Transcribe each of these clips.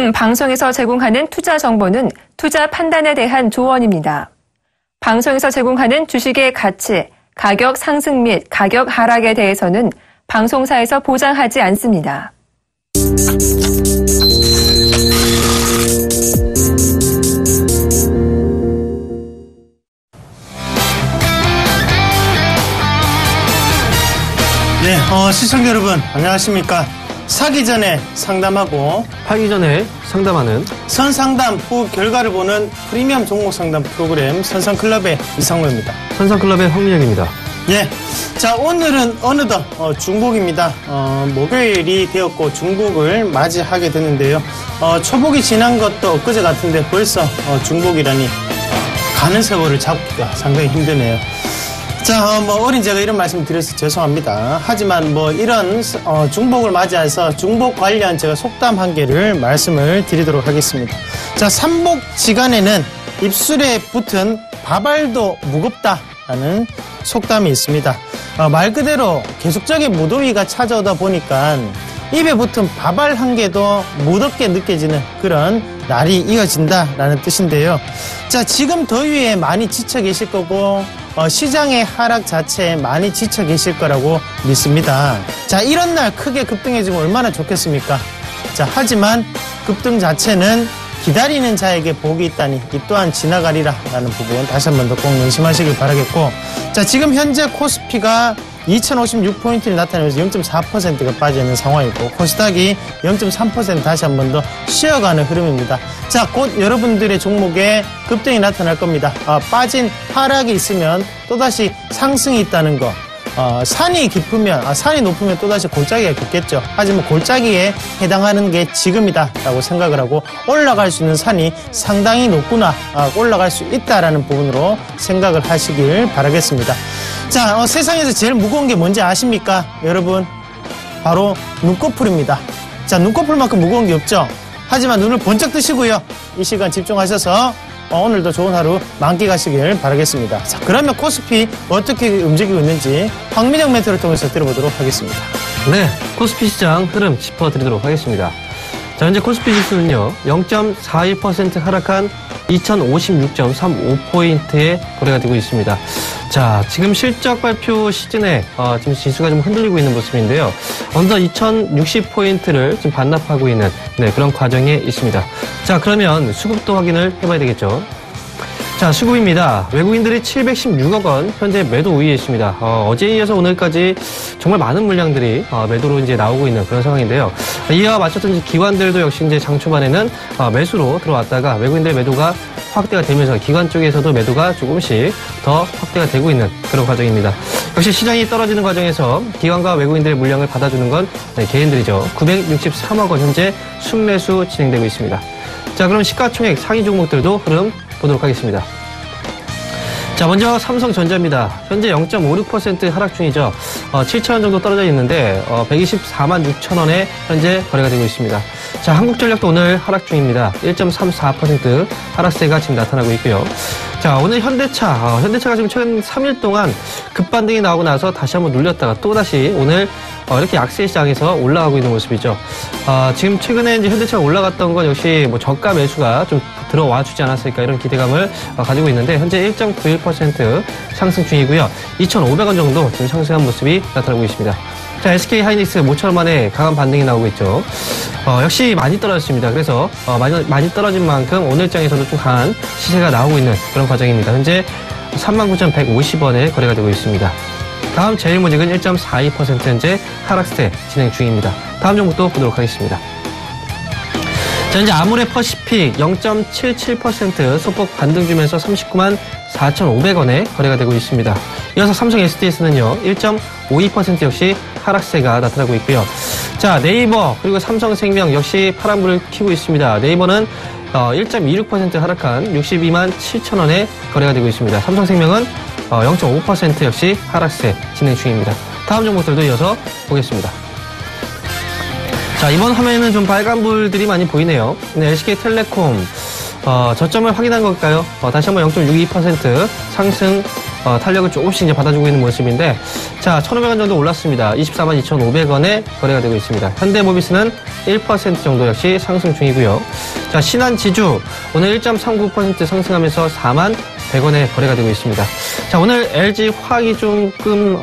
지금 방송에서 제공하는 투자 정보는 투자 판단에 대한 조언입니다. 방송에서 제공하는 주식의 가치, 가격 상승 및 가격 하락에 대해서는 방송사에서 보장하지 않습니다. 네, 시청자 여러분 안녕하십니까? 사기 전에 상담하고 팔기 전에 상담하는 선상담 후 결과를 보는 프리미엄 종목 상담 프로그램 선상클럽의 이상로입니다. 선상클럽의 황민혁입니다. 예, 자 오늘은 어느덧 중복입니다. 목요일이 되었고 중복을 맞이하게 됐는데요. 초복이 지난 것도 엊그제 같은데 벌써 중복이라니 가는 세월을 잡기가 상당히 힘드네요. 자, 어린 제가 이런 말씀 드려서 죄송합니다. 하지만 이런 중복을 맞이해서 중복 관련 제가 속담 한 개를 말씀을 드리도록 하겠습니다. 자, 삼복지간에는 입술에 붙은 밥알도 무겁다라는 속담이 있습니다. 말 그대로 계속적인 무더위가 찾아오다 보니까 입에 붙은 밥알 한 개도 무덥게 느껴지는 그런 날이 이어진다라는 뜻인데요. 자, 지금 더위에 많이 지쳐 계실 거고 시장의 하락 자체에 많이 지쳐 계실 거라고 믿습니다. 자, 이런 날 크게 급등해주면 얼마나 좋겠습니까? 자, 하지만 급등 자체는 기다리는 자에게 복이 있다니 이 또한 지나가리라 라는 부분 다시 한 번 더 꼭 명심하시길 바라겠고, 자, 지금 현재 코스피가 2056포인트를 나타내면서 0.4%가 빠져있는 상황이고 코스닥이 0.3% 다시 한 번 더 쉬어가는 흐름입니다. 자, 곧 여러분들의 종목에 급등이 나타날 겁니다. 빠진 하락이 있으면 또다시 상승이 있다는 거. 산이 깊으면, 산이 높으면 또다시 골짜기가 깊겠죠. 하지만 골짜기에 해당하는 게 지금이다 라고 생각을 하고 올라갈 수 있는 산이 상당히 높구나, 올라갈 수 있다라는 부분으로 생각을 하시길 바라겠습니다. 자, 세상에서 제일 무거운 게 뭔지 아십니까? 여러분, 바로 눈꺼풀입니다. 자, 눈꺼풀만큼 무거운 게 없죠? 하지만 눈을 번쩍 뜨시고요. 이 시간 집중하셔서 오늘도 좋은 하루 만끽하시길 바라겠습니다. 자, 그러면 코스피 어떻게 움직이고 있는지 황민혁 멘토를 통해서 들어보도록 하겠습니다. 네, 코스피 시장 흐름 짚어드리도록 하겠습니다. 자, 현재 코스피 지수는요 0.41% 하락한 2056.35포인트에 거래가 되고 있습니다. 자, 지금 실적 발표 시즌에 지금 지수가 좀 흔들리고 있는 모습인데요. 어느덧 2060포인트를 지금 반납하고 있는 그런 과정에 있습니다. 자, 그러면 수급도 확인을 해봐야 되겠죠. 자, 수급입니다. 외국인들이 716억 원 현재 매도 우위에 있습니다. 어제에 이어서 오늘까지 정말 많은 물량들이 매도로 이제 나오고 있는 그런 상황인데요. 이와 맞췄던 기관들도 역시 이제 장 초반에는 매수로 들어왔다가 외국인들의 매도가 확대가 되면서 기관 쪽에서도 매도가 조금씩 더 확대가 되고 있는 그런 과정입니다. 역시 시장이 떨어지는 과정에서 기관과 외국인들의 물량을 받아주는 건 개인들이죠. 963억 원 현재 순매수 진행되고 있습니다. 자, 그럼 시가총액 상위 종목들도 흐름 보도록 하겠습니다. 자, 먼저 삼성전자입니다. 현재 0.56% 하락 중이죠. 7,000원 정도 떨어져 있는데 124만 6천원에 현재 거래가 되고 있습니다. 자, 한국전력도 오늘 하락 중입니다. 1.34% 하락세가 지금 나타나고 있고요. 자, 오늘 현대차가 지금 최근 3일 동안 급반등이 나오고 나서 다시 한번 눌렸다가 또다시 오늘 이렇게 약세 시장에서 올라가고 있는 모습이죠. 지금 최근에 이제 현대차가 올라갔던 건 역시 저가 매수가 좀 들어와 주지 않았을까 이런 기대감을 가지고 있는데 현재 1.91% 상승 중이고요. 2,500원 정도 지금 상승한 모습이 나타나고 있습니다. 자, SK 하이닉스 모처럼 만에 강한 반등이 나오고 있죠. 역시 많이 떨어졌습니다. 그래서 많이 떨어진 만큼 오늘 장에서도 좀 강한 시세가 나오고 있는 그런 과정입니다. 현재 39,150원에 거래가 되고 있습니다. 다음 제일모직은 1.42% 현재 하락세 진행 중입니다. 다음 종목도 보도록 하겠습니다. 자, 현재 아모레 퍼시픽 0.77% 소폭 반등 주면서 39만 4,500원에 거래가 되고 있습니다. 이어서 삼성 SDS는요 1.52% 역시 하락세가 나타나고 있고요. 자, 네이버 그리고 삼성생명 역시 파란불을 켜고 있습니다. 네이버는 1.26% 하락한 62만 7천원에 거래가 되고 있습니다. 삼성생명은 0.5% 역시 하락세 진행 중입니다. 다음 종목들도 이어서 보겠습니다. 자, 이번 화면에는 좀 빨간불들이 많이 보이네요. SK텔레콤 저점을 확인한 걸까요? 다시 한번 0.62% 상승 탄력을 조금씩 이제 받아주고 있는 모습인데, 자, 1,500원 정도 올랐습니다. 242,500원에 거래가 되고 있습니다. 현대모비스는 1% 정도 역시 상승 중이고요. 자, 신한지주 오늘 1.39% 상승하면서 41,100원에 거래가 되고 있습니다. 자, 오늘 LG화학이 조금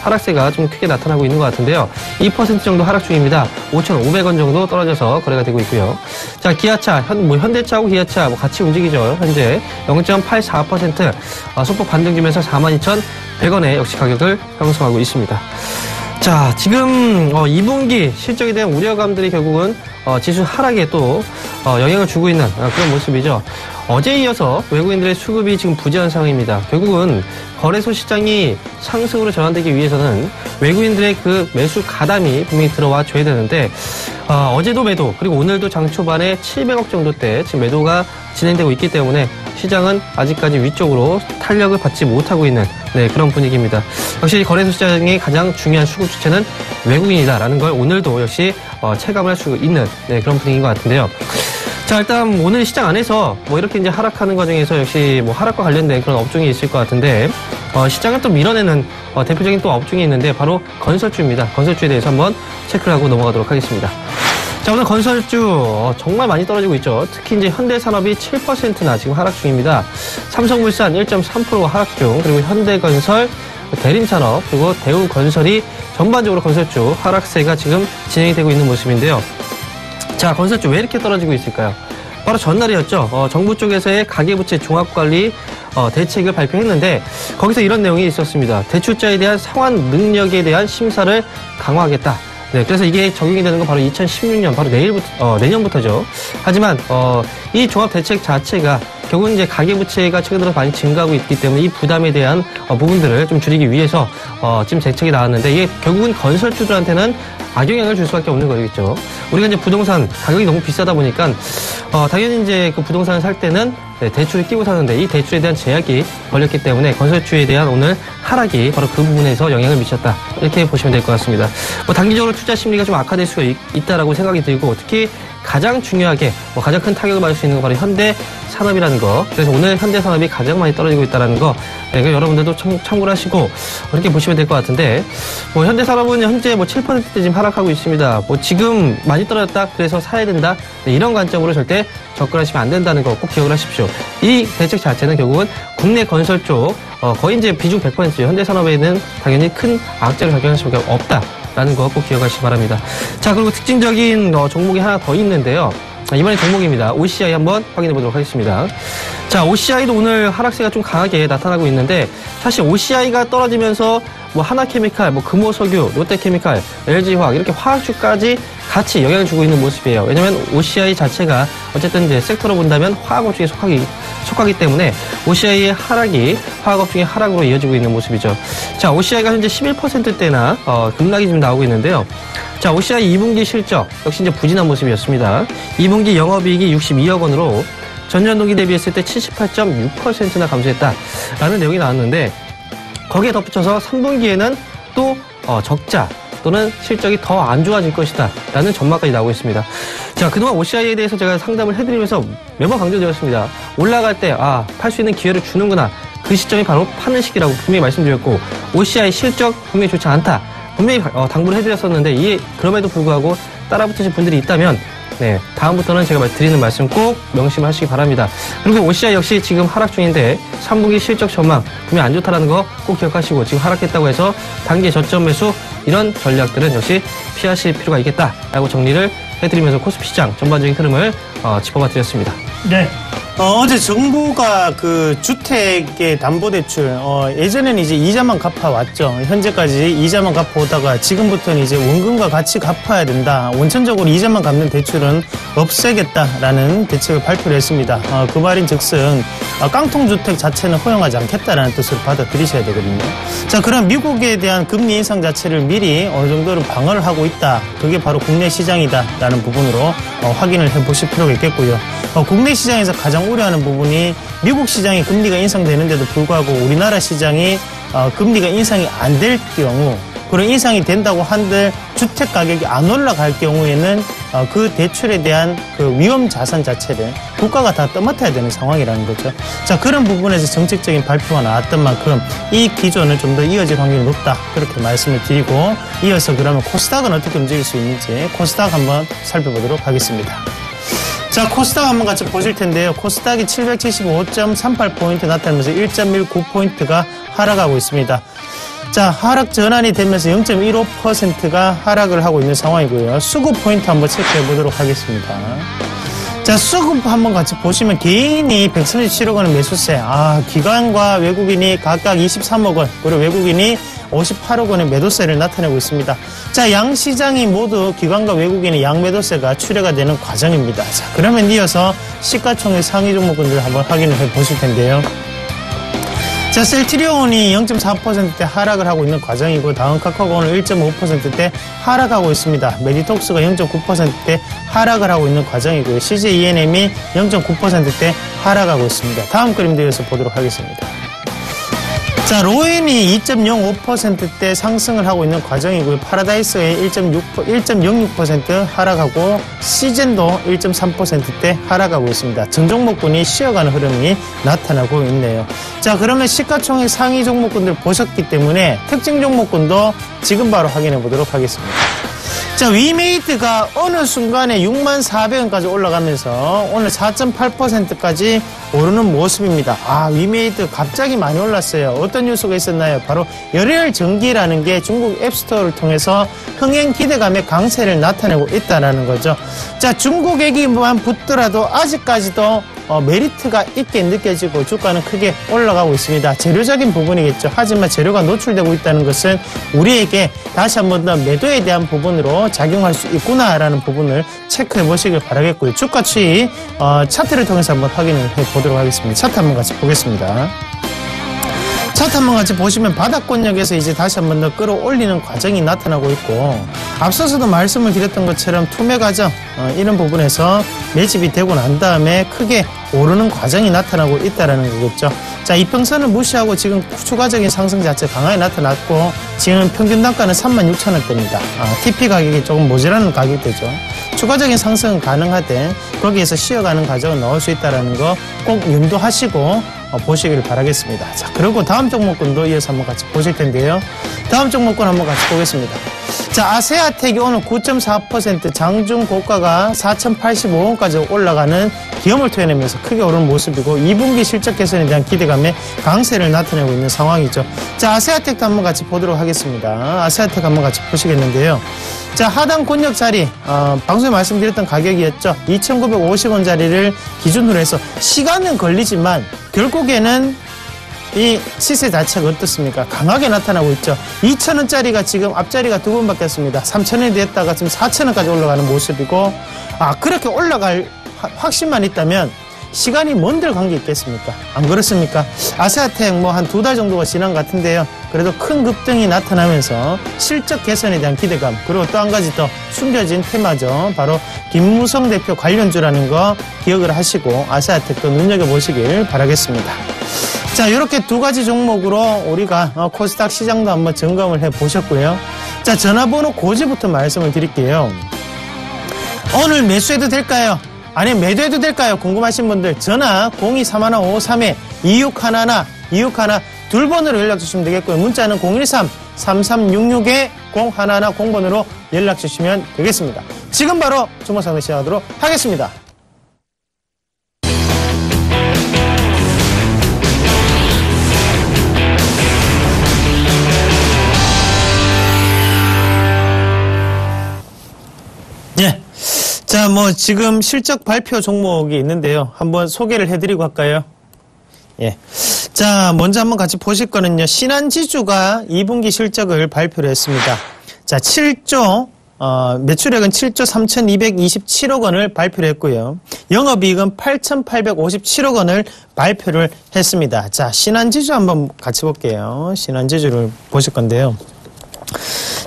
하락세가 좀 크게 나타나고 있는 것 같은데요. 2% 정도 하락 중입니다. 5,500원 정도 떨어져서 거래가 되고 있고요. 자, 기아차, 현대차하고 기아차 같이 움직이죠. 현재 0.84% 소폭 반등 주면서 42,100원에 역시 가격을 형성하고 있습니다. 자, 지금 2분기 실적에 대한 우려감들이 결국은 지수 하락에 또 영향을 주고 있는 그런 모습이죠. 어제에 이어서 외국인들의 수급이 지금 부재한 상황입니다. 결국은 거래소 시장이 상승으로 전환되기 위해서는 외국인들의 그 매수 가담이 분명히 들어와 줘야 되는데 어제도 매도 그리고 오늘도 장 초반에 700억 정도대 지금 매도가 진행되고 있기 때문에 시장은 아직까지 위쪽으로 탄력을 받지 못하고 있는 그런 분위기입니다. 역시 거래소 시장의 가장 중요한 수급 주체는 외국인이다라는 걸 오늘도 역시 체감을 할 수 있는 그런 분위기인 것 같은데요. 자, 일단 오늘 시장 안에서 이렇게 이제 하락하는 과정에서 역시 하락과 관련된 그런 업종이 있을 것 같은데 시장을 또 밀어내는 대표적인 또 업종이 있는데 바로 건설주입니다. 건설주에 대해서 한번 체크를 하고 넘어가도록 하겠습니다. 자, 오늘 건설주 정말 많이 떨어지고 있죠. 특히 이제 현대산업이 7%나 지금 하락 중입니다. 삼성물산 1.3%가 하락 중, 그리고 현대건설, 대림산업, 그리고 대우건설이 전반적으로 건설주 하락세가 지금 진행이 되고 있는 모습인데요. 자, 건설주 왜 이렇게 떨어지고 있을까요? 바로 전날이었죠. 정부 쪽에서의 가계부채 종합관리 대책을 발표했는데 거기서 이런 내용이 있었습니다. 대출자에 대한 상환 능력에 대한 심사를 강화하겠다. 그래서 이게 적용이 되는 건 바로 2016년, 바로 내년부터죠. 하지만, 이 종합대책 자체가 결국은 이제 가계부채가 최근 들어 많이 증가하고 있기 때문에 이 부담에 대한 부분들을 좀 줄이기 위해서, 지금 대책이 나왔는데 이게 결국은 건설주들한테는 악영향을 줄 수밖에 없는 거겠죠. 우리가 이제 부동산 가격이 너무 비싸다 보니까, 당연히 이제 그 부동산을 살 때는 대출을 끼고 사는데 이 대출에 대한 제약이 걸렸기 때문에 건설주에 대한 오늘 하락이 바로 그 부분에서 영향을 미쳤다. 이렇게 보시면 될 것 같습니다. 단기적으로 투자 심리가 좀 악화될 수가 있다라고 생각이 들고 특히 가장 중요하게 가장 큰 타격을 받을 수 있는 건 바로 현대산업이라는 거. 그래서 오늘 현대산업이 가장 많이 떨어지고 있다는 거. 여러분들도 참고를 하시고 그렇게 보시면 될 것 같은데 현대산업은 현재 7%대 지금 하락하고 있습니다. 지금 많이 떨어졌다. 그래서 사야 된다. 이런 관점으로 절대 접근하시면 안 된다는 거 꼭 기억을 하십시오. 이 대책 자체는 결국은 국내 건설 쪽 거의 이제 비중 100%죠. 현대산업에는 당연히 큰 악재를 적용할 수밖에 없다라는 거 꼭 기억하시기 바랍니다. 자, 그리고 특징적인 종목이 하나 더 있는데요. 이번에 종목입니다. OCI 한번 확인해 보도록 하겠습니다. 자, OCI도 오늘 하락세가 좀 강하게 나타나고 있는데 사실 OCI가 떨어지면서 하나케미칼, 금호석유, 롯데케미칼, LG화학 이렇게 화학주까지 같이 영향을 주고 있는 모습이에요. 왜냐면 OCI 자체가 어쨌든 이제 섹터로 본다면 화학업종에 속하기 때문에 OCI의 하락이 화학업종의 하락으로 이어지고 있는 모습이죠. 자, OCI가 현재 11%대나 급락이 지금 나오고 있는데요. 자, OCI 2분기 실적 역시 이제 부진한 모습이었습니다. 2분기 영업이익이 62억 원으로 전년동기 대비했을 때 78.6%나 감소했다라는 내용이 나왔는데 거기에 덧붙여서 3분기에는 또 적자 또는 실적이 더 안 좋아질 것이다 라는 전망까지 나오고 있습니다. 자, 그동안 OCI에 대해서 제가 상담을 해드리면서 매번 강조드렸습니다. 올라갈 때 팔 수 있는 기회를 주는구나. 그 시점이 바로 파는 시기라고 분명히 말씀드렸고 OCI 실적 분명히 좋지 않다. 분명히 당부를 해드렸었는데 그럼에도 불구하고 따라붙으신 분들이 있다면 다음부터는 제가 드리는 말씀 꼭 명심하시기 바랍니다. 그리고 OCI 역시 지금 하락 중인데 3분기 실적 전망 분명히 안 좋다라는 거 꼭 기억하시고 지금 하락했다고 해서 단기 저점 매수 이런 전략들은 역시 피하실 필요가 있겠다라고 정리를 해드리면서 코스피 시장 전반적인 흐름을 짚어봐 드렸습니다. 네. 어제 정부가 그 주택의 담보대출, 예전에는 이제 이자만 갚아왔죠. 현재까지 이자만 갚아오다가 지금부터는 이제 원금과 같이 갚아야 된다. 원천적으로 이자만 갚는 대출은 없애겠다라는 대책을 발표를 했습니다. 그 말인 즉슨 깡통주택 자체는 허용하지 않겠다라는 뜻으로 받아들이셔야 되거든요. 자, 그럼 미국에 대한 금리 인상 자체를 미리 어느 정도는 방어를 하고 있다. 그게 바로 국내 시장이다라는 부분으로 확인을 해보실 필요가 있겠고요. 국내 시장에서 가장 우려하는 부분이 미국 시장이 금리가 인상되는데도 불구하고 우리나라 시장이 금리가 인상이 안 될 경우 그런 이상이 된다고 한들 주택 가격이 안 올라갈 경우에는 그 대출에 대한 그 위험 자산 자체를 국가가 다 떠맡아야 되는 상황이라는 거죠. 자, 그런 부분에서 정책적인 발표가 나왔던 만큼 이 기조는 좀 더 이어질 확률이 높다. 그렇게 말씀을 드리고 이어서 그러면 코스닥은 어떻게 움직일 수 있는지 코스닥 한번 살펴보도록 하겠습니다. 자, 코스닥 한번 같이 보실 텐데요. 코스닥이 775.38포인트 나타나면서 1.19포인트가 하락하고 있습니다. 자, 하락 전환이 되면서 0.15%가 하락을 하고 있는 상황이고요. 수급 포인트 한번 체크해 보도록 하겠습니다. 자, 수급 한번 같이 보시면 개인이 137억 원의 매수세, 기관과 외국인이 각각 23억 원, 그리고 외국인이 58억 원의 매도세를 나타내고 있습니다. 자, 양 시장이 모두 기관과 외국인의 양 매도세가 출회가 되는 과정입니다. 자, 그러면 이어서 시가총액 상위 종목군들 한번 확인을 해 보실 텐데요. 자, 셀트리온이 0.4%대 하락을 하고 있는 과정이고, 다음 카카오는 1.5%대 하락하고 있습니다. 메디톡스가 0.9%대 하락을 하고 있는 과정이고요. CJ ENM이 0.9%대 하락하고 있습니다. 다음 그림도 이어서 보도록 하겠습니다. 자, 로엔이 2.05%대 상승을 하고 있는 과정이고요. 파라다이스의 1.06% 하락하고 시젠도 1.3%대 하락하고 있습니다. 전 종목군이 쉬어가는 흐름이 나타나고 있네요. 자, 그러면 시가총액 상위 종목군들 보셨기 때문에 특징 종목군도 지금 바로 확인해 보도록 하겠습니다. 자, 위메이트가 어느 순간에 64,400원까지 올라가면서 오늘 4.8%까지 오르는 모습입니다. 위메이트 갑자기 많이 올랐어요. 어떤 요소가 있었나요? 바로 열혈 전기라는 게 중국 앱스토어를 통해서 흥행 기대감의 강세를 나타내고 있다는 거죠. 자, 중국 얘기만 붙더라도 아직까지도 메리트가 있게 느껴지고 주가는 크게 올라가고 있습니다. 재료적인 부분이겠죠. 하지만 재료가 노출되고 있다는 것은 우리에게 다시 한번 더 매도에 대한 부분으로 작용할 수 있구나라는 부분을 체크해 보시길 바라겠고요. 주가 추이 차트를 통해서 한번 확인을 해보도록 하겠습니다. 차트 한번 같이 보겠습니다. 차트 한번 같이 보시면 바닥권역에서 이제 다시 한번 더 끌어올리는 과정이 나타나고 있고, 앞서서도 말씀을 드렸던 것처럼 투매 과정 이런 부분에서 매집이 되고 난 다음에 크게 오르는 과정이 나타나고 있다는 거겠죠. 자, 이평선을 무시하고 지금 추가적인 상승 자체 강하게 나타났고, 지금 평균 단가는 36,000원대입니다. TP 가격이 조금 모자라는 가격대죠. 추가적인 상승은 가능하되 거기에서 쉬어가는 과정을 넣을 수 있다는 거 꼭 염두하시고 보시길 바라겠습니다. 자, 그리고 다음 종목군도 이어서 한번 같이 보실 텐데요. 다음 종목군 한번 같이 보겠습니다. 자, 아세아텍이 오늘 9.4% 장중 고가가 4,085원까지 올라가는 기염을 토해내면서 크게 오르는 모습이고, 2분기 실적 개선에 대한 기대감에 강세를 나타내고 있는 상황이죠. 자, 아세아텍도 한번 같이 보도록 하겠습니다. 아세아텍 한번 같이 보시겠는데요. 자, 하단 권역 자리, 방송에 말씀드렸던 가격이었죠. 2,950원짜리를 기준으로 해서 시간은 걸리지만 결국에는 이 시세 자체가 어떻습니까? 강하게 나타나고 있죠. 2,000원짜리가 지금 앞자리가 두 번 바뀌었습니다. 3,000원이 됐다가 지금 4,000원까지 올라가는 모습이고, 그렇게 올라갈 확신만 있다면 시간이 뭔들 관계 있겠습니까? 안 그렇습니까? 아세아텍 한 2달 정도가 지난 것 같은데요. 그래도 큰 급등이 나타나면서 실적 개선에 대한 기대감, 그리고 또 한 가지 더 숨겨진 테마죠. 바로 김무성 대표 관련주라는 거 기억을 하시고 아세아텍도 눈여겨보시길 바라겠습니다. 자, 이렇게 두 가지 종목으로 우리가 코스닥 시장도 한번 점검을 해보셨고요. 자, 전화번호 고지부터 말씀을 드릴게요. 오늘 매수해도 될까요? 아니면 매도해도 될까요? 궁금하신 분들 전화 023153-2611 둘 번으로 연락 주시면 되겠고요. 문자는 013-3366-0110번으로 연락 주시면 되겠습니다. 지금 바로 주목 상담 시작하도록 하겠습니다. 예. 자, 지금 실적 발표 종목이 있는데요. 한번 소개를 해드리고 할까요? 예. 자, 먼저 한번 같이 보실 거는요. 신한지주가 2분기 실적을 발표를 했습니다. 자, 매출액은 7조 3,227억 원을 발표를 했고요. 영업이익은 8,857억 원을 발표를 했습니다. 자, 신한지주 한번 같이 볼게요. 신한지주를 보실 건데요.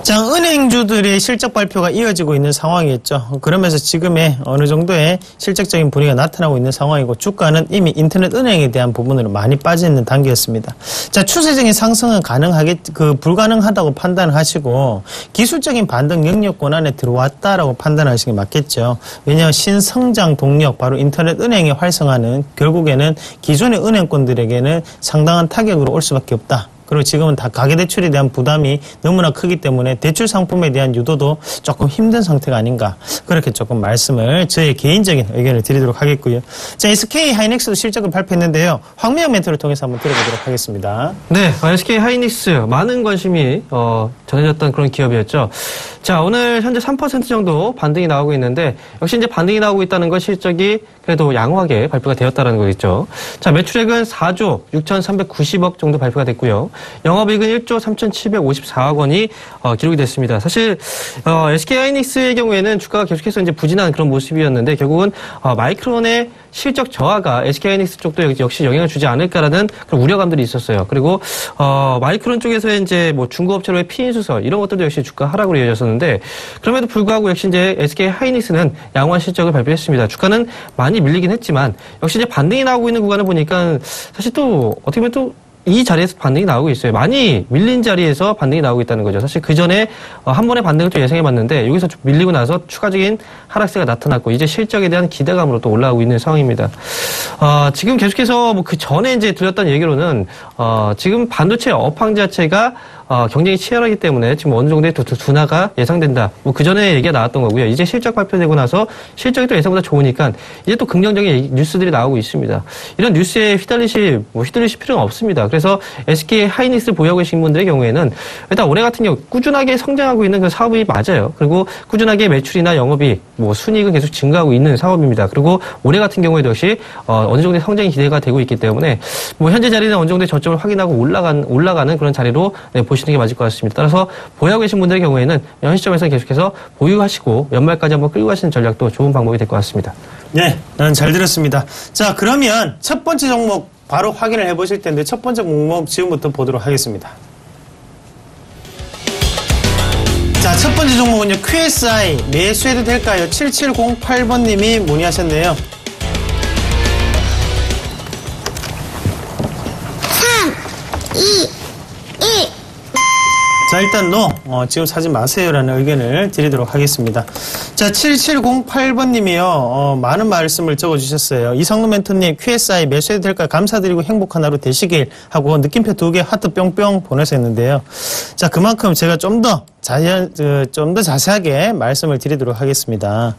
자, 은행주들의 실적 발표가 이어지고 있는 상황이었죠. 그러면서 지금의 어느 정도의 실적적인 분위기가 나타나고 있는 상황이고 주가는 이미 인터넷 은행에 대한 부분으로 많이 빠져 있는 단계였습니다. 자, 추세적인 상승은 불가능하다고 판단하시고 기술적인 반등 영역권 안에 들어왔다라고 판단하시는 게 맞겠죠. 왜냐하면 신성장 동력, 바로 인터넷 은행의 활성화는 결국에는 기존의 은행권들에게는 상당한 타격으로 올 수밖에 없다. 그리고 지금은 다 가계대출에 대한 부담이 너무나 크기 때문에 대출 상품에 대한 유도도 조금 힘든 상태가 아닌가, 그렇게 조금 말씀을, 저의 개인적인 의견을 드리도록 하겠고요. 자, SK 하이닉스도 실적을 발표했는데요. 황미영 멘토를 통해서 한번 들어보도록 하겠습니다. 네, SK 하이닉스 많은 관심이 전해졌던 그런 기업이었죠. 자, 오늘 현재 3% 정도 반등이 나오고 있는데, 역시 이제 반등이 나오고 있다는 건 실적이 그래도 양호하게 발표가 되었다는 거겠죠. 자, 매출액은 4조 6,390억 정도 발표가 됐고요. 영업이익은 1조 3,754억 원이 기록이 됐습니다. 사실 SK 하이닉스의 경우에는 주가가 계속해서 이제 부진한 그런 모습이었는데, 결국은 마이크론의 실적 저하가 SK 하이닉스 쪽도 역시 영향을 주지 않을까라는 그런 우려감들이 있었어요. 그리고 마이크론 쪽에서 이제 뭐 중고업체로의 피인수설 이런 것들도 역시 주가 하락으로 이어졌었는데, 그럼에도 불구하고 역시 이제 SK 하이닉스는 양호한 실적을 발표했습니다. 주가는 많이 밀리긴 했지만 역시 이제 반등이 나오고 있는 구간을 보니까 사실 또 어떻게 보면 또 이 자리에서 반등이 나오고 있어요. 많이 밀린 자리에서 반등이 나오고 있다는 거죠. 사실 그 전에 한 번의 반등을 또 예상해봤는데 여기서 좀 밀리고 나서 추가적인 하락세가 나타났고 이제 실적에 대한 기대감으로 또 올라오고 있는 상황입니다. 지금 계속해서 뭐 그 전에 이제 들렸던 얘기로는 지금 반도체 업황 자체가 경쟁이 치열하기 때문에 지금 어느 정도의 둔화가 예상된다. 뭐 그 전에 얘기가 나왔던 거고요. 이제 실적 발표되고 나서 실적이 또 예상보다 좋으니까 이제 또 긍정적인 뉴스들이 나오고 있습니다. 이런 뉴스에 휘둘리실 필요는 없습니다. 그래서 SK 하이닉스를 보유하고 계신 분들의 경우에는 일단 올해 같은 경우 꾸준하게 성장하고 있는 그 사업이 맞아요. 그리고 꾸준하게 매출이나 영업이익, 뭐 순이익은 계속 증가하고 있는 사업입니다. 그리고 올해 같은 경우에도 역시 어느 정도의 성장이 기대가 되고 있기 때문에 뭐 현재 자리는 어느 정도의 저점을 확인하고 올라가는 그런 자리로 보시는 게 맞을 것 같습니다. 따라서 보유하고 계신 분들의 경우에는 현 시점에서 계속해서 보유하시고 연말까지 한번 끌고 가시는 전략도 좋은 방법이 될 것 같습니다. 네, 잘 들었습니다. 자, 그러면 첫 번째 종목 바로 확인을 해보실 텐데 첫 번째 종목 지금부터 보도록 하겠습니다. 자, 첫 번째 종목은요, QSI 매수해도 될까요? 7708번님이 문의하셨네요. 3, 2, 1. 자, 일단 지금 사지 마세요라는 의견을 드리도록 하겠습니다. 자, 7708번님이요. 많은 말씀을 적어주셨어요. 이상로 멘토님, QSI 매수해도 될까? 감사드리고 행복한 하루 되시길 하고 느낌표 2개 하트 뿅뿅 보내셨는데요. 자, 그만큼 제가 좀 더 자세하게 말씀을 드리도록 하겠습니다.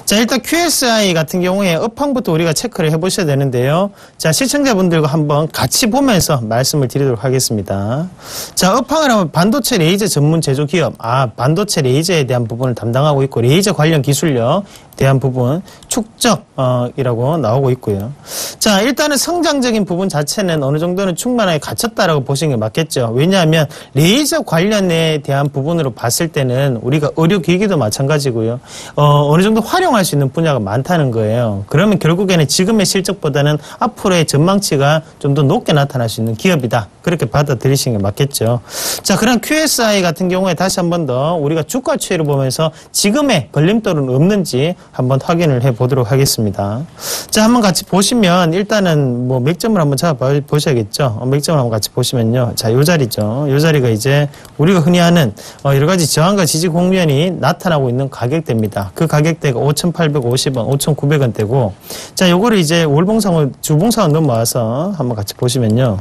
자, 일단 QSI 같은 경우에 업황부터 우리가 체크를 해보셔야 되는데요. 자, 시청자분들과 한번 같이 보면서 말씀을 드리도록 하겠습니다. 자, 업황을 하면 반도체 레이저 전문 제조 기업, 반도체 레이저에 대한 부분을 담당하고 있고 레이저 관련 기술력 대한 부분 축적이라고 나오고 있고요. 자, 일단은 성장적인 부분 자체는 어느 정도는 충분하게 갖췄다라고 보시는 게 맞겠죠. 왜냐하면 레이저 관련에 대한 부분으로 봤을 때는 우리가 의료기기도 마찬가지고요. 어느 정도 활용할 수 있는 분야가 많다는 거예요. 그러면 결국에는 지금의 실적보다는 앞으로의 전망치가 좀 더 높게 나타날 수 있는 기업이다. 그렇게 받아들이시는 게 맞겠죠. 자, 그럼 QSI 같은 경우에 다시 한 번 더 우리가 주가 추이를 보면서 지금의 걸림돌은 없는지 한번 확인을 해 보도록 하겠습니다. 자, 한번 같이 보시면 일단은 뭐 맥점을 한번 잡아 보셔야겠죠. 맥점을 한번 같이 보시면요. 자, 요 자리죠. 요 자리가 이제 우리가 흔히 하는 여러 가지 저항과 지지 국면이 나타나고 있는 가격대입니다. 그 가격대가 5,850원, 5,900원대고, 자, 요거를 이제 월봉상을 주봉상을 넘어와서 한번 같이 보시면요.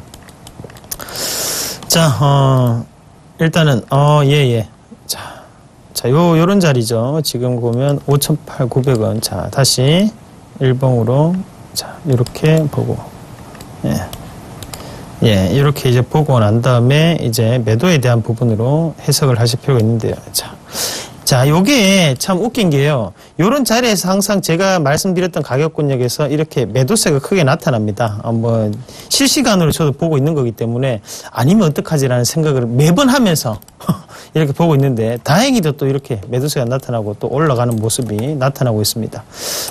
자, 일단은 예. 자, 요런 자리죠. 지금 보면 5,800원. 자, 다시 일봉으로 자, 요렇게 보고. 예, 이렇게 이제 보고 난 다음에 이제 매도에 대한 부분으로 해석을 하실 필요가 있는데요. 자, 요게 참 웃긴 게요. 요런 자리에서 항상 제가 말씀드렸던 가격권역에서 이렇게 매도세가 크게 나타납니다. 뭐 실시간으로 저도 보고 있는 거기 때문에 아니면 어떡하지라는 생각을 매번 하면서 이렇게 보고 있는데 다행히도 또 이렇게 매도세가 나타나고 또 올라가는 모습이 나타나고 있습니다.